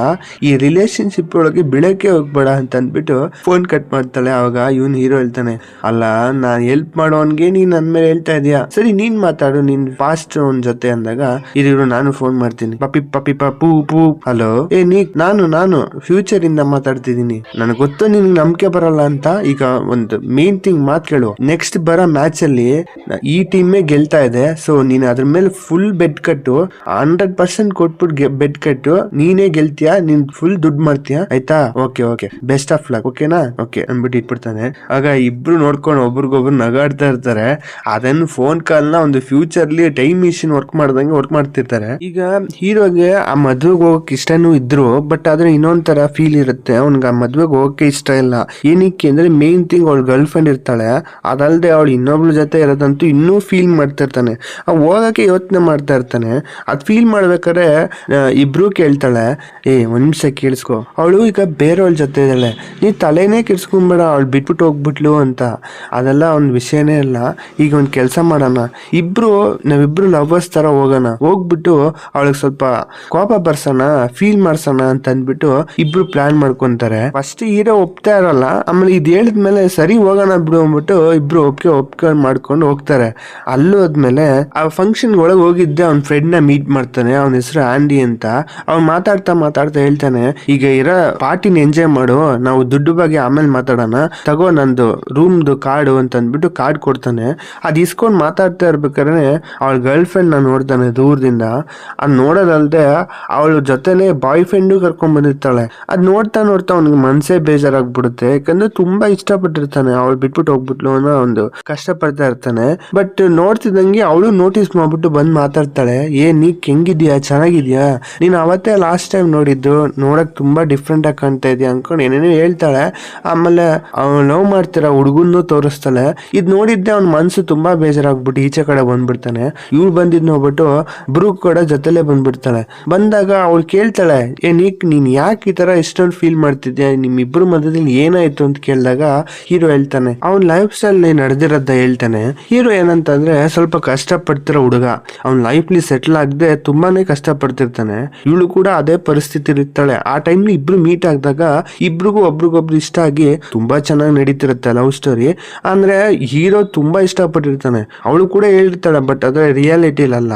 ಈ ರಿಲೇಶನ್ಶಿಪ್ ಒಳಗೆ ಬೀಳಕ್ಕೆ ಹೋಗ್ಬೇಡ ಅಂತ ಅಂದ್ಬಿಟ್ಟು ಫೋನ್ ಕಟ್ ಮಾಡ್ತಾಳೆ. ಅವಾಗ ಇವನ್ ಹೀರೋ ಹೇಳ್ತಾನೆ, ಅಲ್ಲ ನಾನ್ ಹೆಲ್ಪ್ ಮಾಡೋನ್ಗೆ ನೀನ್ ನನ್ ಮೇಲೆ ಹೇಳ್ತಾ ಇದೀಯಾ, ಸರಿ ನೀನ್ ಮಾತಾಡು, ನೀನ್ ಫಾಸ್ಟ್ ಅವನ್ ಜೊತೆ ಅಂದಾಗ, ಇರು ನಾನು ಫೋನ್ ಮಾಡ್ತೀನಿ, ಪಪ್ಪಿ ಪೂ ಹಲೋ ನಿಕ್, ನಾನು ಫ್ಯೂಚರ್ ಇಂದ ಮಾತಾಡ್ತಿದ್ದೀನಿ, ನನಗೆ ಗೊತ್ತು ನಿನ್ಗೆ ನಂಬಿಕೆ ಬರಲ್ಲ ಅಂತ. ಈಗ ಒಂದು ಮೇನ್ ಥಿಂಗ್ ಮಾತ್ ಕೇಳು, ನೆಕ್ಸ್ಟ್ ಬರೋ ಮ್ಯಾಚ್ ಅಲ್ಲಿ ಈ ಟೀಮೇ ಗೆಲ್ತಾ ಇದೆ, ಸೊ ನೀನ್ ಅದ್ರ ಮೇಲೆ ಫುಲ್ ಬೆಡ್ ಕಟ್ಟು, 100% ಕೊಟ್ಬಿಟ್ಟು ಬೆಡ್ ಕಟ್ಟು, ನೀನೇ ಗೆಲ್ತೀಯಾ, ನೀನ್ ಫುಲ್ ದುಡ್ಡು ಮಾಡ್ತೀಯಾ, ಆಯ್ತಾ, ಓಕೆ ಬೆಸ್ಟ್ ಆಫ್ ಲಕ್, ಓಕೆನಾ, ಓಕೆ ಅಂದ್ಬಿಟ್ಟು ಇಟ್ಬಿಡ್ತಾನೆ. ಆಗ ಇಬ್ರು ನೋಡ್ಕೊಂಡು ಒಬ್ರಿಗೊಬ್ರು ನಗಾಡ್ತಾ ಇರ್ತಾರೆ. ಅದನ್ನು ಫೋನ್ ಕಾಲ್ ನ ಒಂದು ಫ್ಯೂಚರ್ಲಿ ಟೈಮ್ ಮಿಷಿನ್ ವರ್ಕ್ ಮಾಡ್ತಿರ್ತಾರೆ. ಈಗ ಹೀರೋಗೆ ಆ ಮದ್ವೆಗೆ ಹೋಗಕ್ ಇಷ್ಟನೂ ಇದ್ರು, ಬಟ್ ಆದ್ರೆ ಇನ್ನೊಂದ್ ತರ ಫೀಲ್ ಇರುತ್ತೆ, ಅವ್ನಿಗೆ ಆ ಮದ್ವೆಗೆ ಹೋಗಕ್ಕೆ ಇಷ್ಟ ಇಲ್ಲ. ಏನಕ್ಕೆ ಅಂದ್ರೆ ಮೇನ್ ಥಿಂಗ್ ಅವಳು ಗರ್ಲ್ ಫ್ರೆಂಡ್ ಇರ್ತಾಳೆ, ಅದಲ್ಲದೆ ಅವಳು ಇನ್ನೊಬ್ಳ ಜೊತೆ ಇರೋದಂತೂ ಇನ್ನೂ ಫೀಲ್ ಮಾಡ್ತಿರ್ತಾನೆ. ಹೋಗಕ್ಕೆ ಯೋಚನೆ ಮಾಡ್ತಾ ಇರ್ತಾನೆ. ಅದ್ ಫೀಲ್ ಮಾಡ್ಬೇಕಾದ್ರೆ ಇಬ್ರು ಕೇಳ್ತಾಳೆ, ಒಂದ್ ನಿಮಿಷ ಕೇಳಿಸ್ಕೊ, ಅವಳು ಈಗ ಬೇರೆಯವಳ ಜೊತೆ ಇದ್ದಾಳೆ, ನೀ ತಲೆನೇ ಕೆಡ್ಸ್ಕೊಂಬೇಡ, ಅವಳು ಬಿಟ್ಬಿಟ್ಟು ಹೋಗ್ಬಿಟ್ಲು ಅಂತ. ಅದೆಲ್ಲ ಒಂದ್ ವಿಷಯನೇ ಇಲ್ಲ. ಈಗ ಒಂದ್ ಕೆಲಸ ಮಾಡೋಣ, ನಾವಿಬ್ರು ಲವರ್ಸ್ ತರ ಹೋಗ್ಬಿಟ್ಟು ಅವಳಿಗೆ ಸ್ವಲ್ಪ ಕೋಪ ಬರ್ಸೋಣ, ಫೀಲ್ ಮಾಡ್ಸೋಣ ಅಂತ ಅಂದ್ಬಿಟ್ಟು ಇಬ್ರು ಪ್ಲಾನ್ ಮಾಡ್ಕೊಂತಾರೆ. ಫಸ್ಟ್ ಹೀರೋ ಒಪ್ತಾ ಇರಲ್ಲ, ಆಮೇಲೆ ಇದು ಹೇಳಿದ್ಮೇಲೆ ಸರಿ ಹೋಗೋಣ ಬಿಡು ಅಂದ್ಬಿಟ್ಟು ಇಬ್ರು ಒಪ್ಕೊಂಡು ಮಾಡ್ಕೊಂಡು ಹೋಗ್ತಾರೆ. ಅಲ್ಲೋದ್ಮೇಲೆ ಆ ಫಂಕ್ಷನ್ ಒಳಗೆ ಹೋಗಿದ್ದೆ ಅವ್ನ ಫ್ರೆಂಡ್ ನ ಮೀಟ್ ಮಾಡ್ತಾನೆ. ಅವನ ಹೆಸರು ಆಂಡಿ ಅಂತ. ಅವ್ನು ಮಾತಾಡ್ತಾ ಮಾತಾಡ್ತಾ ಹೇಳ್ತಾನೆ, ಈಗ ಇರೋ ಪಾರ್ಟಿನ ಎಂಜಾಯ್ ಮಾಡು, ನಾವು ದುಡ್ಡು ಬಗ್ಗೆ ಆಮೇಲೆ ಮಾತಾಡೋಣ, ತಗೋ ನಂದು ರೂಮ್ದು ಕಾರ್ಡು ಅಂತ ಅಂದ್ಬಿಟ್ಟು ಕಾರ್ಡ್ ಕೊಡ್ತಾನೆ. ಅದ್ ಇಸ್ಕೊಂಡ್ ಮಾತಾಡ್ತಾ ಇರ್ಬೇಕಾದ್ರೆ ಅವಳ ಗರ್ಲ್ ಫ್ರೆಂಡ್ ನ ನೋಡ್ತಾನೆ ದೂರದಿಂದ. ಅದ್ ನೋಡೋದಲ್ದೆ ಅವಳ ಜೊತೆನೆ ಬಾಯ್ ಫ್ರೆಂಡು ಕರ್ಕೊಂಡ್ ಬಂದಿರ್ತಾಳೆ. ಅದ್ ನೋಡ್ತಾ ನೋಡ್ತಾ ಅವ್ನಿಗೆ ಮನ್ಸೇ ಬೇಜಾರಾಗ್ಬಿಡುತ್ತೆ. ಯಾಕಂದ್ರೆ ತುಂಬಾ ಇಷ್ಟಪಟ್ಟಿರ್ತಾನೆ, ಅವಳು ಬಿಟ್ಬಿಟ್ಟು ಹೋಗ್ಬಿಟ್ಲು ಅನ್ನೋ ಒಂದು ಕಷ್ಟ ಪಡ್ತಾ ಇರ್ತಾನೆ. ಬಟ್ ನೋಡ್ತಿದ್ದಂಗೆ ಅವಳು ನೋಟಿಸ್ ಮಾಡ್ಬಿಟ್ಟು ಬಂದ್ ಮಾತಾಡ್ತಾಳೆ, ನೀ ಹೆಂಗಿದ್ಯಾ, ಚೆನ್ನಾಗಿದ್ಯಾ, ನೀನ್ ಅವತ್ತೇ ಲಾಸ್ಟ್ ಟೈಮ್ ನೋಡಿದ್ದು, ನೋಡಕ್ ತುಂಬಾ ಡಿಫ್ರೆಂಟ್ ಆಗಿ ಕಾಣ್ತಾ ಇದೆಯಾ ಅನ್ಕೊಂಡು ಏನೇನೋ ಹೇಳ್ತಾಳೆ. ಆಮೇಲೆ ಅವ್ನು ಲವ್ ಮಾಡ್ತಿರೋ ಹುಡುಗನ್ನು ತೋರಿಸ್ತಾಳೆ. ಇದ್ ನೋಡಿದ್ದೆ ಅವ್ನ ಮನ್ಸು ತುಂಬಾ ಬೇಜಾರಾಗ್ಬಿಟ್ಟು ಈಚೆ ಕಡೆ ಬಂದ್ಬಿಡ್ತಾನೆ. ಇವ್ಳು ಬಂದಿದ್ ನೋಡ್ಬಿಟ್ಟು ಬ್ರೂಕ್ ಕೂಡ ಜೊತೆಲೆ ಬಂದ್ಬಿಡ್ತಾಳೆ. ಬಂದಾಗ ಅವಳು ಕೇಳ್ತಾಳೆ, ನೀನ್ ಯಾಕೆ ಈ ತರ ಇಷ್ಟೊಂದು ಫೀಲ್ ಮಾಡ್ತಿದ್ಯಾ, ನಿಮ್ಮಿಬ್ರು ಮಧ್ಯದಲ್ಲಿ ಏನಾಯ್ತು ಅಂತ ಕೇಳಿದಾಗ ಹೀರೋ ಹೇಳ್ತಾನೆ ಅವ್ನ ಲೈಫ್ ಸ್ಟೈಲ್ ನಡೆದಿರೋದ ಹೇಳ್ತಾನೆ. ಹೀರೋ ಏನಂತಂದ್ರೆ ಸ್ವಲ್ಪ ಕಷ್ಟ ಪಡ್ತಿರೋ ಹುಡುಗ, ಅವ್ನ ಲೈಫ್ಲಿ ಸೆಟ್ಲ್ ಆಗದೆ ತುಂಬಾನೇ ಕಷ್ಟ ಪಡ್ತಿರ್ತಾನೆ. ಇವಳು ಕೂಡ ಅದೇ ಪರಿಸ್ಥಿತಿ ಇರ್ತಾಳೆ. ಆ ಟೈಮ್ ಇಬ್ರು ಮೀಟ್ ಆಗಿದಾಗ ಇಬ್ರಿಗೂ ಒಬ್ರಿಗೊಬ್ರು ಇಷ್ಟ ಆಗಿ ತುಂಬಾ ಚೆನ್ನಾಗಿ ನಡೀತಿರುತ್ತೆ ಲವ್ ಸ್ಟೋರಿ. ಅಂದ್ರೆ ಹೀರೋ ತುಂಬಾ ಇಷ್ಟಪಟ್ಟಿರ್ತಾನೆ, ಅವಳು ಕೂಡ ಹೇಳಿರ್ತಾಳೆ. ಬಟ್ ಅದ್ರ ರಿಯಾಲಿಟಿಲಲ್ಲ.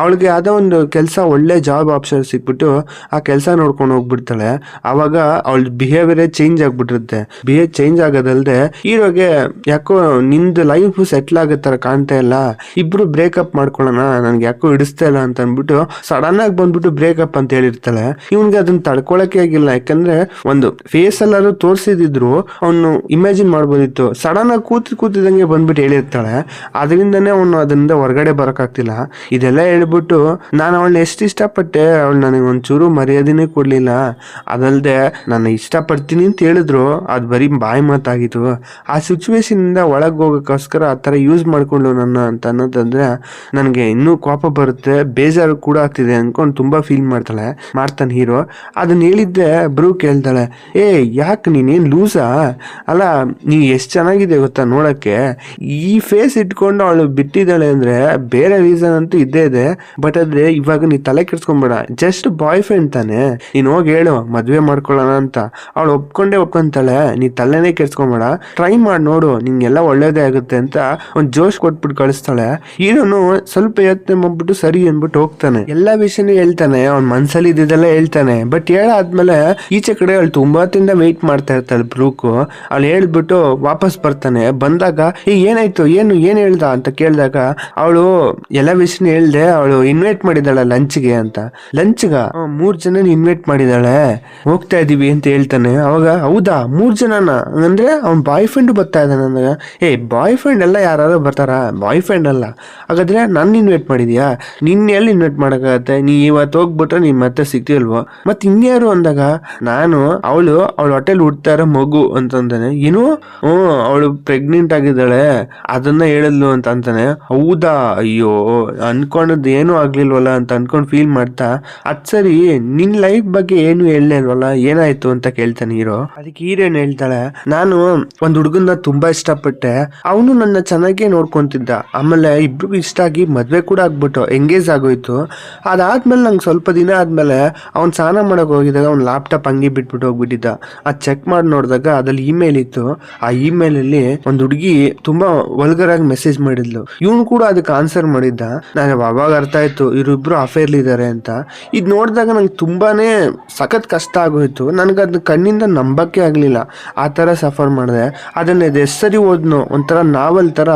ಅವಳಿಗೆ ಯಾವ್ದೋ ಒಂದು ಕೆಲಸ, ಒಳ್ಳೆ ಜಾಬ್ ಆಪ್ಷನ್ ಸಿಕ್ಬಿಟ್ಟು ಆ ಕೆಲಸ ನೋಡ್ಕೊಂಡು ಹೋಗ್ಬಿಡ್ತಾಳೆ. ಅವಾಗ ಅವಳ ಬಿಹೇವಿಯರ್ ಚೇಂಜ್ ಆಗ್ಬಿಟ್ಟಿರುತ್ತೆ. ಬಿಹೇವ್ ಚೇಂಜ್ ಆಗೋದಲ್ದೆ ಹೀರೋಗೆ ಯಾಕೋ ನಿಂದು ಲೈಫ್ ಸೆಟ್ಲ್ ಆಗೋ ತರ ಕಾಣ್ತಾ ಇಲ್ಲ, ಇಬ್ರು ಬ್ರೇಕಪ್ ಮಾಡ್ಕೊಳ್ಳೋಣ, ನನ್ಗೆ ಯಾಕೋ ಹಿಡಿಸ್ತಾ ಇಲ್ಲ ಅಂತ ಅಂದ್ಬಿಟ್ಟು ಸಡನ್ ಆಗಿ ಬಂದ್ಬಿಟ್ಟು ಬ್ರೇಕಪ್ ಅಂತ ಹೇಳಿರ್ತಾಳೆ. ಇವನ್ಗೆ ಅದನ್ನ ತಡ್ಕೊಳಕ್ಕೆ ಆಗಿಲ್ಲ. ಯಾಕಂದ್ರೆ ಒಂದು ಫೇಸ್ ಎಲ್ಲಾರು ತೋರ್ಸಿದ್ರು ಅವನು ಇಮ್ಯಾಜಿನ್ ಮಾಡ್ಬೋದಿತ್ತು. ಸಡನ್ ಆಗಿ ಕೂತಿದಂಗೆ ಬಂದ್ಬಿಟ್ಟು ಹೇಳಿರ್ತಾಳೆ. ಅದರಿಂದನೇ ಅವನು ಅದರಿಂದ ಹೊರಗಡೆ ಬರಕಾಗ್ತಿಲ್ಲ. ಇದೆಲ್ಲ ಹೇಳ್ಬಿಟ್ಟು ನಾನು ಅವಳನ್ನ ಎಷ್ಟು ಇಷ್ಟಪಟ್ಟೆ, ಅವಳು ನನಗೆ ಒಂಚೂರು ಮರ್ಯಾದೆನೇ ಕೊಡ್ಲಿಲ್ಲ, ಅದಲ್ದೆ ನಾನು ಇಷ್ಟಪಡ್ತೀನಿ ಅಂತ ಹೇಳಿದ್ರು ಅದು ಬರೀ ಬಾಯಿ ಮಾತಾಗಿತ್ತು. ಆ ಸಿಚುವೇಶನ್ ಇಂದ ಒಳಗೆ ಹೋಗಕ್ಕೋಸ್ಕರ ಆ ತರ ಯೂಸ್ ಮಾಡ್ಕೊಂಡು ನನ್ನ ಅಂತ ಅನ್ನೋದಂದ್ರೆ ನನಗೆ ಇನ್ನೂ ಕೋಪ ಬರುತ್ತೆ, ಬೇಜಾರು ಕೂಡ ಆಗ್ತಿದೆ ಅನ್ಕೊಂಡು ತುಂಬಾ ಫೀಲ್ ಮಾಡ್ತಾನೆ ಹೀರೋ. ಅದನ್ನ ಹೇಳಿದ್ದೆ ಬ್ರೂಕ್ ಹೇಳ್ತಾಳೆ, ಯಾಕೆ ನೀನೇನ್ ಲೂಸಾ, ಅಲ್ಲ ನೀ ಎಷ್ಟ್ ಚೆನ್ನಾಗಿದೆ ಗೊತ್ತಾ ನೋಡಕ್ಕೆ, ಈ ಫೇಸ್ ಇಟ್ಕೊಂಡು ಅವಳು ಬಿಟ್ಟಿದ್ದಾಳೆ ಅಂದ್ರೆ ಬೇರೆ ರೀಸನ್ ಅಂತೂ ಇದ್ದೇ ಇದೆ. ಬಟ್ ಆದ್ರೆ ಇವಾಗ ನೀ ತಲೆ ಕೆಡ್ಸ್ಕೊಂಬೇಡ, ಜಸ್ಟ್ ಬಾಯ್ ಫ್ರೆಂಡ್ ತಾನೆ, ನೀನ್ ಹೋಗಿ ಹೇಳು ಮದ್ವೆ ಮಾಡ್ಕೊಳ್ಳೋಣ ಅಂತ. ಅವಳು ಒಪ್ಕೊಂತಾಳೆ, ನೀ ತಲೆನೇ ಕೆಡ್ಸ್ಕೊಂಬೇಡ, ಟ್ರೈ ಮಾಡಿ ನೋಡು, ನಿಂಗೆಲ್ಲ ಒಳ್ಳೇದೇ ಆಗುತ್ತೆ ಅಂತ ಒಂದ್ ಜೋಶ್ ಕೊಟ್ಬಿಟ್ಟು ಕಳಿಸ್ತಾಳೆ. ಹೀರೋನು ಸ್ವಲ್ಪ ಯತ್ನೆ ಮಾಡ್ಬಿಟ್ಟು ಸರಿ ಅಂದ್ಬಿಟ್ಟು ಹೋಗ್ತಾನೆ. ಎಲ್ಲಾ ವಿಷಯನೂ ಹೇಳ್ತಾನೆ, ಅವ್ನ ಮನ್ಸಲ್ಲಿ ಇದ್ದಿದ್ದೆಲ್ಲ ಹೇಳ್ತಾನೆ. ಬಟ್ ಹೇಳಾದ್ಮೇಲೆ ಈಚೆ ಕಡೆ ಅವಳು ತುಂಬಾ ತಿಂದ ವೆಯ್ಟ್ ಮಾಡ್ತಾ ಇರ್ತಾಳೆ ಬ್ರೂಕು. ಅವಳು ಹೇಳ್ಬಿಟ್ಟು ವಾಪಸ್ ಬರ್ತಾನೆ. ಬಂದಾಗ ಏನಾಯ್ತು, ಏನ್ ಹೇಳ್ದ ಅಂತ ಕೇಳಿದಾಗ ಅವಳು ಎಲ್ಲ ವಿಷಯನ ಹೇಳ್ದೆ. ಅವಳು ಇನ್ವೈಟ್ ಮಾಡಿದಾಳೆ ಲಂಚ್ಗೆ ಅಂತ. ಲಂಚ್ಗ 3 ಜನ ಇನ್ವೈಟ್ ಮಾಡಿದಾಳೆ, ಹೋಗ್ತಾ ಇದೀವಿ ಅಂತ ಹೇಳ್ತಾನೆ. ಅವಾಗ ಹೌದಾ 3 ಜನನ ಅಂದ್ರೆ ಅವ್ನ ಬಾಯ್ ಫ್ರೆಂಡ್ ಬರ್ತಾ ಇದ್ದಾನೆ ಅಂದಾಗ, ಬಾಯ್ ಫ್ರೆಂಡ್ ಎಲ್ಲ ಯಾರು ಬರ್ತಾರ, ಬಾಯ್ ಫ್ರೆಂಡ್ ಅಲ್ಲ, ಹಾಗಾದ್ರೆ ನನ್ನ ಇನ್ವೈಟ್ ಮಾಡಿದ್ಯಾ, ನಿನ್ನ ಎಲ್ಲಿ ಇನ್ವೈಟ್ ಮಾಡಕ್ಕಾಗತ್ತೆ, ನೀ ಇವತ್ತು ಹೋಗ್ಬಿಟ್ರೆ ನೀನ್ ಮತ್ತೆ ಸಿಗ್ತಿಲ್ವೋ, ಮತ್ತೆ ಇನ್ಯಾರು ಅಂದಾಗ ನಾನು ಅವಳ ಹೊಟ್ಟೆಲ್ ಹುಡ್ತಾ ಇರೋ ಮಗು ಅಂತಂದಾನೆ. ಏನು ಅವಳು ಪ್ರೆಗ್ನೆಂಟ್ ಆಗಿದ್ದಾಳೆ ಅದನ್ನ ಹೇಳಿದ್ಲು ಅಂತ ಅಂತಾನೆ. ಹೌದಾ, ಅಯ್ಯೋ ಅನ್ಕೊಂಡದ್ ಏನೂ ಆಗ್ಲಿಲ್ವಲ್ಲ ಅಂತ ಅನ್ಕೊಂಡ್ ಫೀಲ್ ಮಾಡ್ತಾ, ಅದ್ ಸರಿ ನಿನ್ ಲೈಫ್ ಬಗ್ಗೆ ಏನು ಹೇಳಲೇ ಇಲ್ವಲ್ಲ, ಏನಾಯ್ತು ಅಂತ ಕೇಳ್ತಾನೆ ಹೀರೋ. ಅದಕ್ಕೆ ಹೀರೋನ್ ಹೇಳ್ತಾಳೆ, ನಾನು ಒಂದ್ ಹುಡುಗನ್ನ ತುಂಬಾ ಇಷ್ಟಪಟ್ಟೆ, ಅವನು ನನ್ನ ಚೆನ್ನಾಗೇ ನೋಡ್ಕೊಂತಿದ್ದ, ಆಮೇಲೆ ಇಬ್ರಿಗೂ ಇಷ್ಟ ಆಗಿ ಮದ್ವೆ ಕೂಡ ಆಗ್ಬಿಟ್ಟು ಎಂಗೇಜ್ ಆಗೋಯ್ತು. ಅದಾದ್ಮೇಲೆ ನಂಗೆ ಸ್ವಲ್ಪ ದಿನ ಆದ್ಮೇಲೆ ಅವ್ನ್ ಸ್ನಾನ ಮಾಡಕ್ ಹೋಗಿದಾಗ ಅವ್ನ್ ಲ್ಯಾಪ್ಟಾಪ್ ಹಂಗೆ ಬಿಟ್ಬಿಟ್ಟು ಹೋಗ್ಬಿಟ್ಟಿದ್ದ. ಅದ್ ಚೆಕ್ ಮಾಡಿ ನೋಡಿದಾಗ ಅದ್ರಲ್ಲಿ ಇಮೇಲ್ ಇತ್ತು. ಆ ಇಮೇಲ್ ಅಲ್ಲಿ ಒಂದ್ ಹುಡುಗಿ ತುಂಬಾ ವಲ್ಗರ್ ಆಗಿ ಮೆಸೇಜ್ ಮಾಡಿದ್ಲು. ಇವನು ಕೂಡ ಅದಕ್ಕೆ ಆನ್ಸರ್ ಮಾಡಿದ್ದ. ನಾನು ಅವಾಗ ಅರ್ಥ ಆಯ್ತು ಇವರಿಬ್ರು ಅಫೇರ್ಲಿ ಇದಾರೆ ಅಂತ. ಇದ್ ನೋಡಿದಾಗ ನಂಗೆ ತುಂಬಾನೇ ಸಖತ್ ಕಷ್ಟ ಆಗೋಯ್ತು. ನನ್ಗೆ ಅದನ್ನ ಕಣ್ಣಿಂದ ನಂಬಕ್ಕೆ ಆಗ್ಲಿಲ್ಲ, ಆ ತರ ಸಫರ್ ಮಾಡಿದೆ. ಅದನ್ನ ಎಷ್ಟು ಸರಿ ಓದ್ನೋ ಒಂಥರ ನಾವಲ್ ತರ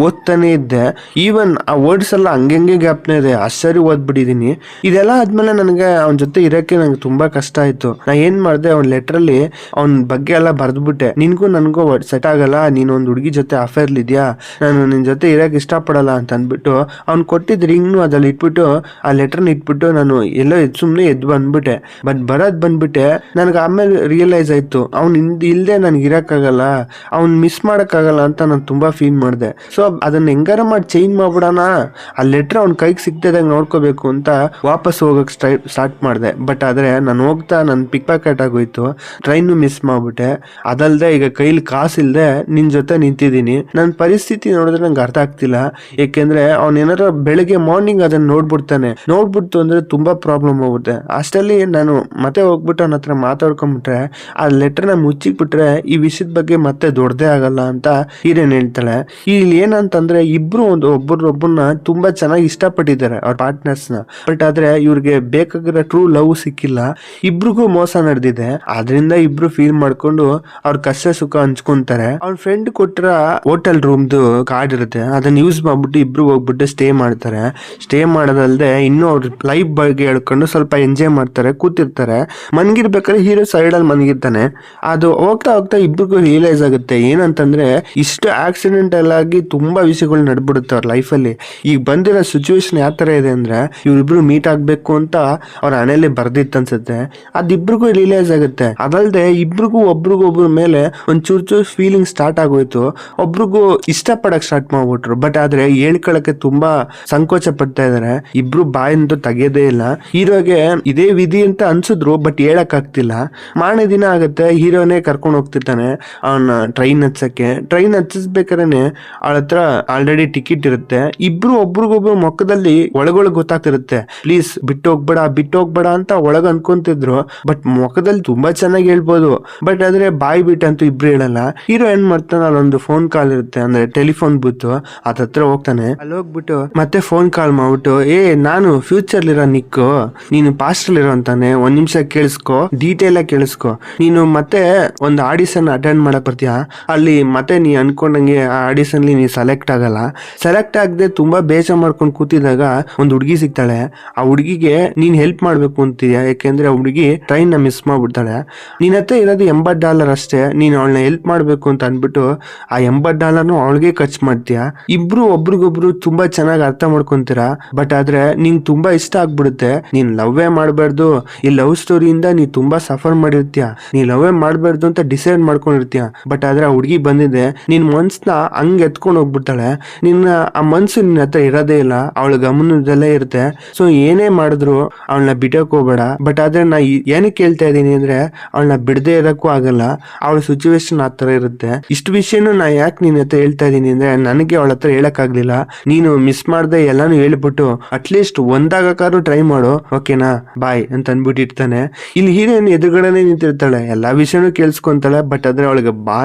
ಓದ್ತಾನೆ ಇದ್ದೆ. ಈವನ್ ಆ ವರ್ಡ್ಸ್ ಎಲ್ಲ ಹಂಗೆ ಜ್ಞಾಪನೆ ಇದೆ, ಅಷ್ಟು ಸರಿ ಓದ್ಬಿಟ್ಟಿದೀನಿ. ಇದೆಲ್ಲ ಆದ್ಮೇಲೆ ನನಗೆ ಅವನ ಜೊತೆ ಇರಕ್ಕೆ ನಂಗೆ ತುಂಬಾ ಕಷ್ಟ ಆಯ್ತು. ನಾ ಏನ್ ಮಾಡ್ದೆ, ಅವ್ನ ಲೆಟರ್ ಅಲ್ಲಿ ಅವ್ನ ಬಗ್ಗೆ ಎಲ್ಲ ಬರ್ದ್ಬಿಟ್ಟೆ, ನಿನ್ಗೂ ನನ್ಗೂ ಸೆಟ್ ಆಗಲ್ಲ, ನೀನ್ ಒಂದ್ ಹುಡುಗಿ ಜೊತೆ ಅಫೇರ್ಲ್ ಇದ್ಯಾ, ನಾನು ನಿನ್ ಜೊತೆ ಇರಕ್ ಇಷ್ಟಪಡಲ್ಲ ಅಂತ ಅಂದ್ಬಿಟ್ಟು ಅವ್ನ್ ಕೊಟ್ಟಿದ್ ರಿಂಗ್ನು ಅದ್ರಲ್ಲಿ ಇಟ್ಬಿಟ್ಟು ಆ ಲೆಟರ್ನ ಇಟ್ಬಿಟ್ಟು ನಾನು ಎಲ್ಲೋ ಸುಮ್ನೆ ಎದ್ದು ಬಂದ್ಬಿಟ್ಟೆ. ಬಟ್ ಬಂದ್ಬಿಟ್ಟೆ. ನನ್ಗೆ ಆಮೇಲೆ ರಿಯಲೈಸ್ ಆಯ್ತು, ಅವ್ನ್ ಇಲ್ದೆ ನನ್ಗೆ ಇರಕ್ಕಾಗಲ್ಲ, ಅವ್ನ್ ಮಿಸ್ ಮಾಡಕ್ಕಾಗಲ್ಲ ಅಂತ ನಾನು ತುಂಬಾ ಫೀಲ್ ಮಾಡಿದೆ. ಸೊ ಅದನ್ನ ಹೆಂಗಾರ ಮಾಡಿ ಚೇಂಜ್ ಮಾಡ್ಬಿಡೋಣ, ಆ ಲೆಟರ್ ಅವ್ನ ಕೈಗೆ ಸಿಗ್ತದಂಗ ನೋಡ್ಕೋಬೇಕು ಅಂತ ವಾಪಸ್ ಹೋಗಕ್ ಸ್ಟಾರ್ಟ್ ಮಾಡಿದೆ. ಬಟ್ ಆದ್ರೆ ನಾನು ಹೋಗ್ತಾ ನನ್ ಪಿಕ್ ಪ್ಯಾಕೆಟ್ ಆಗೋಯ್ತು, ಟ್ರೈನ್ ಮಿಸ್ ಮಾಡ್ಬಿಟ್ಟೆ. ಅದಲ್ದೆ ಈಗ ಕೈಲಿ ಕಾಸಿಲ್ದೆ ನಿನ್ ಜೊತೆ ನಿಂತಿದ್ದೀನಿ. ನನ್ನ ಪರಿಸ್ಥಿತಿ ನೋಡಿದ್ರೆ ನಂಗೆ ಅರ್ಥ ಆಗ್ತಿಲ್ಲ. ಯಾಕೆಂದ್ರೆ ಅವ್ನ ಏನಾರ ಬೆಳಿಗ್ಗೆ ಮಾರ್ನಿಂಗ್ ಅದನ್ನ ನೋಡ್ಬಿಡ್ತು ಅಂದ್ರೆ ತುಂಬಾ ಪ್ರಾಬ್ಲಮ್ ಆಗುತ್ತೆ. ಅಷ್ಟಲ್ಲಿ ನಾನು ಮತ್ತೆ ಹೋಗ್ಬಿಟ್ಟು ಅವನ ಹತ್ರ ಮಾತಾಡ್ಕೊಂಡ್ಬಿಟ್ರೆ, ಆ ಲೆಟರ್ನ ಮುಚ್ಚಿಕ್ಬಿಟ್ರೆ ಈ ವಿಷಯದ ಬಗ್ಗೆ ಮತ್ತೆ ದೊಡ್ಡದೇ ಆಗಲ್ಲ ಅಂತ ಹೀರೋನ್ ಹೇಳ್ತಾಳೆ. ಇಲ್ಲಿ ಏನಂತಂದ್ರೆ ಇಬ್ರು ಒಬ್ಬರನ್ನ ತುಂಬಾ ಚೆನ್ನಾಗಿ ಇಷ್ಟಪಟ್ಟು ಇಷ್ಟಪಟ್ಟಿದ್ದಾರೆ ಅವ್ರ ಪಾರ್ಟ್ನರ್ಸ್ ನ. ಬಟ್ ಆದ್ರೆ ಇವ್ರಿಗೆ ಬೇಕಾಗಿರೋ ಟ್ರೂ ಲವ್ ಸಿಕ್ಕಿಲ್ಲ, ಇಬ್ರಿಗೂ ಮೋಸ ನಡೆದಿದೆ. ಆದ್ರಿಂದ ಇಬ್ರು ಫೀಲ್ ಮಾಡ್ಕೊಂಡು ಅವ್ರ ಕಷ್ಟ ಸುಖ ಹಂಚ್ಕೊಂತಾರೆ. ಅವ್ರ ಫ್ರೆಂಡ್ ಕೊಟ್ಟಿರೋ ಹೋಟೆಲ್ ರೂಮ್ದು ಕಾರ್ಡ್ ಇರುತ್ತೆ, ಅದನ್ನ ಯೂಸ್ ಮಾಡ್ಬಿಟ್ಟು ಇಬ್ರು ಹೋಗ್ಬಿಟ್ಟು ಸ್ಟೇ ಮಾಡ್ತಾರೆ. ಸ್ಟೇ ಮಾಡೋದಲ್ದೆ ಇನ್ನು ಅವ್ರ ಲೈಫ್ ಬಗ್ಗೆ ಹೇಳ್ಕೊಂಡು ಸ್ವಲ್ಪ ಎಂಜಾಯ್ ಮಾಡ್ತಾರೆ, ಕೂತಿರ್ತಾರೆ. ಮನ್ಗಿರ್ಬೇಕಾದ್ರೆ ಹೀರೋ ಸೈಡ್ ಅಲ್ಲಿ ಮನ್ಗಿರ್ತಾನೆ. ಅದು ಹೋಗ್ತಾ ಹೋಗ್ತಾ ಇಬ್ರಿಗೂ ರಿಯಲೈಸ್ ಆಗುತ್ತೆ ಏನಂತಂದ್ರೆ ಇಷ್ಟು ಆಕ್ಸಿಡೆಂಟಲ್ ಆಗಿ ತುಂಬಾ ವಿಷಯಗಳು ನಡ್ಬಿಡುತ್ತೆ ಅವ್ರ ಲೈಫಲ್ಲಿ. ಈಗ ಬಂದಿರೋ ಸಿಚುವೇಶನ್ ಯಾವ ತರ ಇದೆ ಅಂದ್ರೆ ಇವ್ರಿಬ್ರು ಮೀಟ್ ಆಗ್ಬೇಕು ಅಂತ ಅವ್ರ ಹಣೆಯಲ್ಲಿ ಬರ್ದಿತ್ತು ಅನ್ಸುತ್ತೆ. ಅದಿಬ್ರಿಗೂ ರಿಯಲೈಸ್ ಆಗುತ್ತೆ. ಅದಲ್ದೆ ಇಬ್ರಿಗೂ ಒಬ್ರಿಗೊಬ್ರ ಮೇಲೆ ಒಂದ್ ಚೂರ್ ಫೀಲಿಂಗ್ ಸ್ಟಾರ್ಟ್ ಆಗೋಯ್ತು. ಒಬ್ರಿಗೂ ಇಷ್ಟಪಡಕ್ ಸ್ಟಾರ್ಟ್ ಮಾಡ್ಬಿಟ್ರು. ಬಟ್ ಆದ್ರೆ ಹೇಳ್ಕೊಳಕ್ಕೆ ತುಂಬಾ ಸಂಕೋಚ ಪಡ್ತಾ ಇದಾರೆ. ಇಬ್ರು ಬಾಯಿಂದ ತೆಗೆಯೋದೇ ಇಲ್ಲ. ಹೀರೋಗೆ ಇದೇ ವಿಧಿ ಅಂತ ಅನ್ಸಿದ್ರು, ಬಟ್ ಹೇಳಕ್ ಆಗ್ತಿಲ್ಲ. ಮಾರನೇ ದಿನ ಆಗುತ್ತೆ, ಹೀರೋನೇ ಕರ್ಕೊಂಡು ಹೋಗ್ತಿರ್ತಾನೆ ಅವನ ಟ್ರೈನ್ ಹಚ್ಚಕ್ಕೆ. ಟ್ರೈನ್ ಹಚ್ಚಿಸ್ಬೇಕಾದ್ರೆ ಅವಳ ಹತ್ರ ಆಲ್ರೆಡಿ ಟಿಕೆಟ್ ಇರುತ್ತೆ. ಇಬ್ರು ಒಬ್ರಿಗೊಬ್ರು ಮುಖದಲ್ಲಿ ಒಳಗೊಳಗ್ ಗೊತ್ತಾಗ್ತಿರುತ್ತೆ, ಪ್ಲೀಸ್ ಬಿಟ್ಟೋಗ್ಬೇಡ ಅಂತ ಒಳಗ ಅನ್ಕೊಂತಿದ್ರು. ಬಟ್ ಮುಖದಲ್ಲಿ ತುಂಬಾ ಚೆನ್ನಾಗಿ ಹೇಳ್ಬೋದು, ಬಟ್ ಆದ್ರೆ ಬಾಯಿ ಬಿಟ್ಟಂತೂ ಇಬ್ರು ಹೇಳಲ್ಲ. ಹೀರೋ ಏನ್ ಮಾಡ್ತಾನೆ, ಅಲ್ಲೊಂದು ಫೋನ್ ಕಾಲ್ ಇರುತ್ತೆ, ಅಂದ್ರೆ ಟೆಲಿಫೋನ್ ಬೂತ್, ಹತ್ರ ಹೋಗ್ತಾನೆ. ಅಲ್ಲಿ ಹೋಗ್ಬಿಟ್ಟು ಮತ್ತೆ ಫೋನ್ ಕಾಲ್ ಮಾಡ್ಬಿಟ್ಟು, ನಾನು ಫ್ಯೂಚರ್ ಇರೋ ನಿಕ್ಕು, ನೀನು ಪಾಸ್ಟ್ ಇರೋ ಅಂತಾನೆ, ಒಂದ್ ನಿಮಿಷ ಕೇಳಿಸ್ಕೊ, ಡೀಟೇಲ್ ಆಗಿ ಕೇಳಿಸ್ಕೊ. ನೀನು ಮತ್ತೆ ಒಂದು ಆಡಿಷನ್ ಅಟೆಂಡ್ ಮಾಡಕ್ ಬರ್ತೀಯಾ, ಅಲ್ಲಿ ಮತ್ತೆ ನೀ ಅನ್ಕೊಂಡಂಗೆ ಆ ಆಡಿಷನ್ ನೀ ಸೆಲೆಕ್ಟ್ ಆಗಲ್ಲ. ಸೆಲೆಕ್ಟ್ ಆಗದೆ ತುಂಬಾ ಬೇಜಾರ್ ಮಾಡ್ಕೊಂಡು ಕೂತಿದಾಗ ಒಂದು ಹುಡುಗಿ ಸಿಗ್ತಾಳೆ. ಆ ಹುಡುಗಿಗೆ ನೀನ್ ಹೆಲ್ಪ್ ಮಾಡ್ಬೇಕು ಅಂತೀಯ, ಯಾಕೆಂದ್ರೆ ಆ ಹುಡುಗಿ ಟ್ರೈನ್ ನ ಮಿಸ್ ಮಾಡ್ಬಿಡ್ತಾಳೆ. ನಿನ್ನ ಹತ್ರ ಇರೋದು $80 ಅಷ್ಟೇ, ನೀನ್ ಅವಳನ್ನ ಹೆಲ್ಪ್ ಮಾಡ್ಬೇಕು ಅಂತ ಅನ್ಬಿಟ್ಟು ಆ $80 ಅವಳಿಗೆ ಖರ್ಚು ಮಾಡ್ತೀಯ. ಇಬ್ರು ಒಬ್ರಿಗೊಬ್ರು ತುಂಬಾ ಚೆನ್ನಾಗಿ ಅರ್ಥ ಮಾಡ್ಕೊಂತೀರಾ. ಬಟ್ ಆದ್ರೆ ನಿಂಗ್ ತುಂಬಾ ಇಷ್ಟ ಆಗ್ಬಿಡುತ್ತೆ. ನೀನ್ ಲವ್ವೇ ಮಾಡ್ಬಾರ್ದು, ಈ ಲವ್ ಸ್ಟೋರಿಯಿಂದ ನೀ ತುಂಬಾ ಸಫರ್ ಮಾಡಿರ್ತೀಯ, ನೀ ಲವ್ವೇ ಮಾಡ್ಬಾರ್ದು ಅಂತ ಡಿಸೈಡ್ ಮಾಡ್ಕೊಂಡಿರ್ತೀಯ. ಬಟ್ ಆದ್ರೆ ಆ ಹುಡುಗಿ ಬಂದಿದೆ, ನಿನ್ ಮನ್ಸ್ನ ಹಂಗ್ ಎತ್ಕೊಂಡು ಹೋಗ್ಬಿಡ್ತಾಳೆ. ನಿನ್ನ ಆ ಮನ್ಸು ನಿನ್ನ ಹತ್ರ ಇರೋದೇ ಇಲ್ಲ, ಅವಳ ಗಮನದಲ್ಲೇ ಇರುತ್ತೆ. ಸೊ ಏನೇ ಮಾಡಿದ್ರು ಅವಳನ್ನ ಬಿಡಕ್ ಹೋಗ್ಬೇಡ. ಬಟ್ ಆದ್ರೆ ನಾ ಏನಕ್ಕೆ ಹೇಳ್ತಾ ಇದೀನಿ ಅಂದ್ರೆ ಅವಳನ್ನ ಬಿಡದೇ ಇರಕ್ಕೂ ಆಗಲ್ಲ, ಅವಳ ಸಿಚುವೇಶನ್ ಆ ತರ ಇರುತ್ತೆ. ಇಷ್ಟು ವಿಷಯನೂ ನಾ ಯಾಕೆ ನಿನ್ನ ಹತ್ರ ಹೇಳ್ತಾ ಇದೀನಿ ಅಂದ್ರೆ ನನಗೆ ಅವಳ ಹತ್ರ ಹೇಳಕ್ ಆಗ್ಲಿಲ್ಲ. ನೀನು ಮಿಸ್ ಮಾಡ್ದೆ ಎಲ್ಲಾನು ಹೇಳ್ಬಿಟ್ಟು ಅಟ್ಲೀಸ್ಟ್ ಒಂದಾಗಕ್ಕಾದ್ರೂ ಟ್ರೈ ಮಾಡು, ಓಕೆನಾ, ಬಾಯ್ ಅಂತ ಅನ್ಬಿಟ್ಟಿರ್ತಾನೆ. ಇಲ್ಲಿ ಹೀರೋಯಿನ್ ಎದುರುಗಡೆನೆ ನಿಂತಿರ್ತಾಳೆ, ಎಲ್ಲಾ ವಿಷಯನೂ ಕೇಳಿಸ್ಕೊಂತಾಳೆ. ಬಟ್ ಆದ್ರೆ ಅವಳಿಗೆ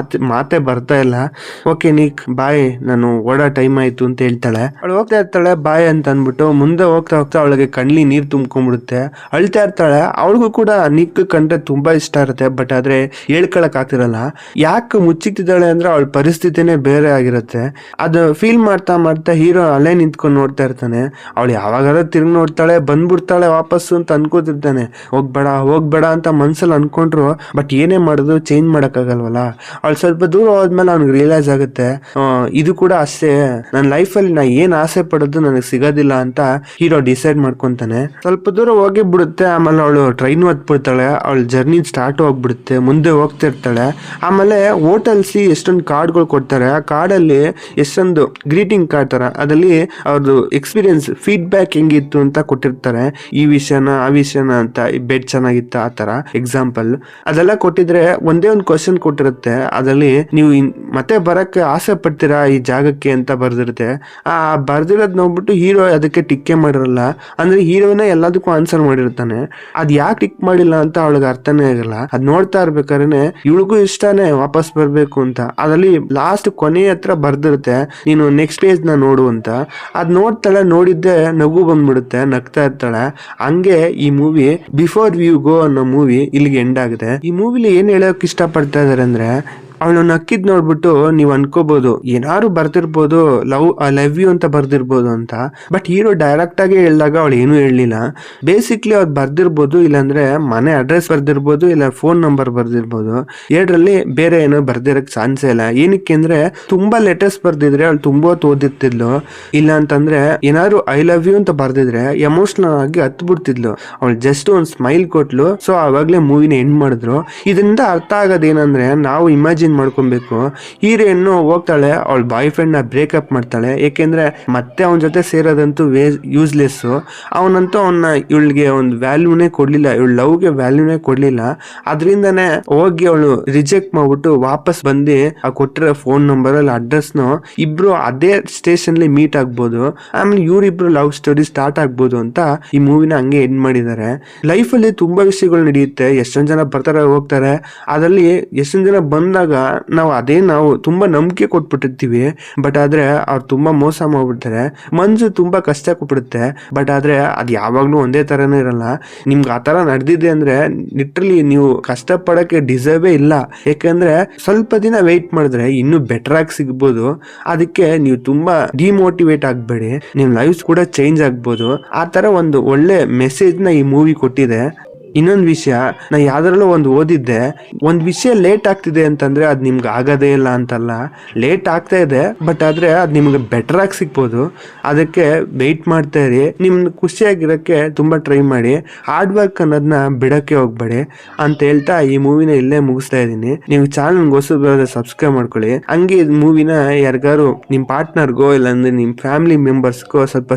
ಮಾತೆ ಬರ್ತಾ ಇಲ್ಲ. ಓಕೆ ನಿಕ್ ಬಾಯ್, ನಾನು ಓಡೋ ಟೈಮ್ ಆಯ್ತು ಅಂತ ಹೇಳ್ತಾಳೆ. ಅವಳು ಹೋಗ್ತಾ ಇರ್ತಾಳೆ ಬಾಯ್ ಅಂತ ಅನ್ಬಿಟ್ಟು. ಮುಂದೆ ಹೋಗ್ತಾ ಹೋಗ್ತಾ ಅವಳಿಗೆ ಕಣ್ಲಿ ನೀರ್ ತುಂಬ್ಕೊಂಡ್ಬಿಡುತ್ತೆ, ಅಳ್ತಾ ಇರ್ತಾಳೆ. ಅವಳಿಗೂ ಕೂಡ ನಿಕ್ ಕಂಡ್ರೆ ತುಂಬಾ ಇಷ್ಟ ಇರುತ್ತೆ. ಬಟ್ ಆದ್ರೆ ಹೇಳ್ಕೊಳಕ್ ಆಗ್ತಿರಲ್ಲ. ಯಾಕೆ ಮುಚ್ಚಿಕ್ತಿದ್ದಾಳೆ ಅಂದ್ರೆ ಅವಳ ಪರಿಸ್ಥಿತಿನೇ ಬೇರೆ ಆಗಿರುತ್ತೆ. ಅದು ಫೀಲ್ ಮಾಡ್ತಾ ಮಾಡ್ತಾ ಹೀರೋ ಅಲ್ಲೇ ನಿಂತ್ಕೊಂಡು ನೋಡ್ತಾ ಇರ್ತಾನೆ. ಅವಳು ಯಾವಾಗಾದ್ರೂ ತಿರ್ಗಿ ನೋಡ್ತಾಳೆ, ಬಂದ್ಬಿಡ್ತಾಳೆ ವಾಪಸ್ಸು ಅಂತ ಅನ್ಕೋತಿರ್ತಾನೆ. ಹೋಗ್ಬೇಡ ಅಂತ ಮನ್ಸಲ್ಲಿ ಅನ್ಕೊಂಡ್ರು, ಬಟ್ ಏನೇ ಮಾಡಿದ್ರು ಚೇಂಜ್ ಮಾಡಕ್ ಆಗಲ್ವಲ್ಲ. ಅವಳು ಸ್ವಲ್ಪ ದೂರ ಹೋದ್ಮೇಲೆ ಅವ್ನಿಗೆ ರಿಯಲೈಸ್ ಆಗುತ್ತೆ, ಇದು ಕೂಡ ಅಷ್ಟೇ, ನನ್ನ ಲೈಫಲ್ಲಿ ನಾ ಏನ್ ಆಸೆ ಪಡೋದು ನನಗೆ ಸಿಗೋದಿಲ್ಲ ಅಂತ ಹೀರೋ ಡಿಸೈಡ್ ಮಾಡ್ಕೊಂತಾನೆ. ಸ್ವಲ್ಪ ದೂರ ಹೋಗಿ ಬಿಡುತ್ತೆ. ಆಮೇಲೆ ಅವಳು ಟ್ರೈನ್ ಹತ್ಬಿಡ್ತಾಳೆ. ಅವಳ ಜರ್ನಿ ಸ್ಟಾರ್ಟ್ ಹೋಗ್ಬಿಡುತ್ತೆ, ಮುಂದೆ ಹೋಗ್ತಿರ್ತಾಳೆ. ಆಮೇಲೆ ಹೋಟೆಲ್ಸಿ ಎಷ್ಟೊಂದು ಕಾರ್ಡ್ಗಳು ಕೊಡ್ತಾರೆ. ಆ ಕಾರ್ಡಲ್ಲಿ ಎಷ್ಟೊಂದು ಗ್ರೀಟಿಂಗ್ ಕಾರ್ಡ್ ತರ, ಅದ್ರಲ್ಲಿ ಅವ್ರದ್ದು ಎಕ್ಸ್ಪೀರಿಯನ್ಸ್ ಫೀಡ್ಬ್ಯಾಕ್ ಹೆಂಗಿತ್ತು ಅಂತ ಕೊಟ್ಟಿರ್ತಾರೆ. ಈ ವಿಷಯನ ಆ ವಿಷಯನ ಅಂತ, ಬೆಡ್ ಚೆನ್ನಾಗಿತ್ತ ಆ ತರ ಎಕ್ಸಾಂಪಲ್ ಅದೆಲ್ಲ ಕೊಟ್ಟಿದ್ರೆ ಒಂದೇ ಒಂದು ಕ್ವಶನ್ ಕೊಟ್ಟಿರುತ್ತೆ. ಅದರಲ್ಲಿ ನೀವು ಮತ್ತೆ ಬರಕ್ಕೆ ಆಸೆ ಪಡ್ತೀರಾ ಈ ಜಾಗಕ್ಕೆ ಅಂತ ಬರ್ದಿರುತ್ತೆ. ಆ ಬರ್ದಿರೋದ್ ನೋಡ್ಬಿಟ್ಟು ಹೀರೋ ಅದಕ್ಕೆ ಟಿಕ್ಕೆ ಮಾಡಿರಲ್ಲ. ಅಂದ್ರೆ ಹೀರೋನ ಎಲ್ಲದಕ್ಕೂ ಆನ್ಸರ್ ಮಾಡಿರ್ತಾನೆ. ಅದ್ ಯಾಕೆ ಟಿಕ್ ಮಾಡಿಲ್ಲ ಅಂತ ಅವಳಿಗೆ ಅರ್ಥನೇ ಆಗಲ್ಲ. ಅದ್ ನೋಡ್ತಾ ಇರ್ಬೇಕಾದ್ರೆ ಇವಳಿಗೂ ಇಷ್ಟಾನೇ ವಾಪಸ್ ಬರ್ಬೇಕು ಅಂತ. ಅದ್ರಲ್ಲಿ ಲಾಸ್ಟ್ ಕೊನೆ ಹತ್ರ ಬರ್ದಿರುತ್ತೆ, ನೀನು ನೆಕ್ಸ್ಟ್ ಪೇಜ್ ನ ನೋಡು ಅಂತ. ಅದ್ ನೋಡ್ತಾಳೆ, ನೋಡಿದ್ದೆ ನಗು ಬಂದ್ಬಿಡುತ್ತೆ, ನಗ್ತಾ ಇರ್ತಾಳೆ. ಹಂಗೆ ಈ ಮೂವಿ ಬಿಫೋರ್ ಯು ಗೋ ಅನ್ನೋ ಮೂವಿ ಇಲ್ಲಿಗೆ ಎಂಡ್ ಆಗಿದೆ. ಈ ಮೂವಿಲಿ ಏನ್ ಹೇಳಕ್ ಇಷ್ಟ ಪಡ್ತಾ ಇದಾರೆ ಅಂದ್ರೆ, ಅವಳು ನಕ್ಕಿದ್ ನೋಡ್ಬಿಟ್ಟು ನೀವ್ ಅನ್ಕೋಬಹುದು ಏನಾರು ಬರ್ದಿರ್ಬೋದು, ಐ ಲವ್ ಯು ಅಂತ ಬರ್ದಿರ್ಬೋದು ಅಂತ. ಬಟ್ ಹೀರೋ ಡೈರೆಕ್ಟ್ ಆಗಿ ಹೇಳಿದಾಗ ಅವಳು ಏನು ಹೇಳಲಿಲ್ಲ. ಬೇಸಿಕ್ಲಿ ಅವ್ರು ಬರ್ದಿರ್ಬೋದು, ಇಲ್ಲಾಂದ್ರೆ ಮನೆ ಅಡ್ರೆಸ್ ಬರ್ದಿರ್ಬೋದು, ಇಲ್ಲ ಫೋನ್ ನಂಬರ್ ಬರ್ದಿರ್ಬೋದು. ಎರಡರಲ್ಲಿ ಬೇರೆ ಏನೋ ಬರ್ದಿರಕ್ ಚಾನ್ಸೇ ಇಲ್ಲ. ಏನಕ್ಕೆ ಅಂದ್ರೆ ತುಂಬಾ ಲೆಟರ್ಸ್ ಬರ್ದಿದ್ರೆ ಅವಳು ತುಂಬಾ ಓದಿರ್ತಿದ್ಲು. ಇಲ್ಲ ಅಂತಂದ್ರೆ ಏನಾದ್ರು ಐ ಲವ್ ಯು ಅಂತ ಬರ್ದಿದ್ರೆ ಎಮೋಷನಲ್ ಆಗಿ ಹತ್ ಬಿಡ್ತಿದ್ಲು. ಅವಳು ಜಸ್ಟ್ ಒಂದ್ ಸ್ಮೈಲ್ ಕೊಟ್ಲು. ಸೊ ಅವಾಗ್ಲೇ ಮೂವಿನ ಎಂಡ್ ಮಾಡಿದ್ರು. ಇದರಿಂದ ಅರ್ಥ ಆಗೋದೇನಂದ್ರೆ, ನಾವು ಇಮ್ಯಾಜಿನ್ ಮಾಡ್ಕೊಬೇಕು, ಹೀರೋಯಿನ್ ಹೋಗ್ತಾಳೆ, ಅವಳ ಬಾಯ್ ಫ್ರೆಂಡ್ ನ ಬ್ರೇಕಪ್ ಮಾಡ್ತಾಳೆ. ಏಕೆಂದ್ರೆ ಮತ್ತೆ ಅವನ ಜೊತೆ ಸೇರೋದಂತೂ ಯೂಸ್ಲೆಸ್. ಅವನಂತೂ ಅವನ್ನ ಇವಳಿಗೆ ಒಂದು ವ್ಯಾಲ್ಯೂನೇ ಕೊಡ್ಲಿಲ್ಲ, ಇವಳ ಲವ್ಗೆ ವ್ಯಾಲ್ಯೂನೇ ಕೊಡ್ಲಿಲ್ಲ. ಅದರಿಂದನೇ ಹೋಗಿ ಅವಳು ರಿಜೆಕ್ಟ್ ಮಾಡ್ಬಿಟ್ಟು ವಾಪಸ್ ಬಂದು ಆ ಕೊಟ್ಟಿರೋ ಫೋನ್ ನಂಬರ್ ಅಲ್ಲಿ ಅಡ್ರೆಸ್ ಇಬ್ರು ಅದೇ ಸ್ಟೇಷನ್ ಮೀಟ್ ಆಗ್ಬೋದು. ಆಮೇಲೆ ಇವರಿಬ್ರು ಲವ್ ಸ್ಟೋರಿ ಸ್ಟಾರ್ಟ್ ಆಗ್ಬೋದು ಅಂತ ಈ ಮೂವಿನ ಹಂಗೆ ಎಂಡ್ ಮಾಡಿದ್ದಾರೆ. ಲೈಫ್ ಅಲ್ಲಿ ತುಂಬಾ ವಿಷಯಗಳು ನಡೆಯುತ್ತೆ. ಎಷ್ಟೊಂದ್ ಜನ ಬರ್ತಾರೆ ಹೋಗ್ತಾರೆ. ಅದರಲ್ಲಿ ಎಷ್ಟೊಂದ್ ಜನ ಬಂದಾಗ ನಾವು ತುಂಬಾ ನಂಬಿಕೆ ಕೊಟ್ಬಿಟ್ಟಿರ್ತೀವಿ, ಬಟ್ ಆದ್ರೆ ಅವ್ರು ತುಂಬಾ ಮೋಸ ಮಾಡ್ಬಿಡ್ತಾರೆ. ಮಂಜು ತುಂಬಾ ಕಷ್ಟ ಕೊಟ್ಬಿಡುತ್ತೆ, ಬಟ್ ಆದ್ರೆ ಅದ್ ಯಾವಾಗ್ಲೂ ಒಂದೇ ತರನೇ ಇರಲ್ಲ. ನಿಮ್ಗೆ ಆ ತರ ನಡೆದಿದೆ ಅಂದ್ರೆ ಲಿಟ್ರಲಿ ನೀವು ಕಷ್ಟ ಪಡಕ್ಕೆ ಡಿಸರ್ವೇ ಇಲ್ಲ. ಯಾಕಂದ್ರೆ ಸ್ವಲ್ಪ ದಿನ ವೆಯ್ಟ್ ಮಾಡಿದ್ರೆ ಇನ್ನೂ ಬೆಟರ್ ಆಗಿ ಸಿಗ್ಬೋದು. ಅದಕ್ಕೆ ನೀವು ತುಂಬಾ ಡಿಮೋಟಿವೇಟ್ ಆಗ್ಬೇಡಿ, ನಿಮ್ ಲೈಫ್ ಕೂಡ ಚೇಂಜ್ ಆಗ್ಬೋದು. ಆ ತರ ಒಂದು ಒಳ್ಳೆ ಮೆಸೇಜ್ ನ ಈ ಮೂವಿ ಕೊಟ್ಟಿದೆ. ಇನ್ನೊಂದು ವಿಷಯ, ನಾ ಯಾವ್ದ್ರಲ್ಲೂ ಒಂದು ಓದಿದ್ದೆ, ಒಂದ್ ವಿಷಯ ಲೇಟ್ ಆಗ್ತಿದೆ ಅಂತಂದ್ರೆ ಅದ್ ನಿಮ್ಗೆ ಆಗದೇ ಇಲ್ಲ ಅಂತಲ್ಲ, ಲೇಟ್ ಆಗ್ತಾ ಇದೆ, ಬಟ್ ಆದ್ರೆ ಅದ್ ನಿಮ್ಗೆ ಬೆಟರ್ ಆಗಿ ಸಿಗ್ಬೋದು. ಅದಕ್ಕೆ ವೆಯ್ಟ್ ಮಾಡ್ತಾ ಇರಿ, ನಿಮ್ ಖುಷಿಯಾಗಿರಕ್ಕೆ ತುಂಬಾ ಟ್ರೈ ಮಾಡಿ, ಹಾರ್ಡ್ ವರ್ಕ್ ಅನ್ನೋದನ್ನ ಬಿಡಕ್ಕೆ ಹೋಗ್ಬೇಡಿ ಅಂತ ಹೇಳ್ತಾ ಈ ಮೂವಿನ ಇಲ್ಲೇ ಮುಗಿಸ್ತಾ ಇದೀನಿ. ನೀವು ಚಾನಲ್ ಹೊಸಬರಾದ್ರೆ ಸಬ್ಸ್ಕ್ರೈಬ್ ಮಾಡ್ಕೊಳ್ಳಿ. ಹಂಗೆ ಈ ಮೂವಿನ ಯಾರಿಗಾರು ನಿಮ್ ಪಾರ್ಟ್ನರ್ಗೋ ಇಲ್ಲಾಂದ್ರೆ ನಿಮ್ ಫ್ಯಾಮಿಲಿ ಮೆಂಬರ್ಸ್ಗೋ ಸ್ವಲ್ಪ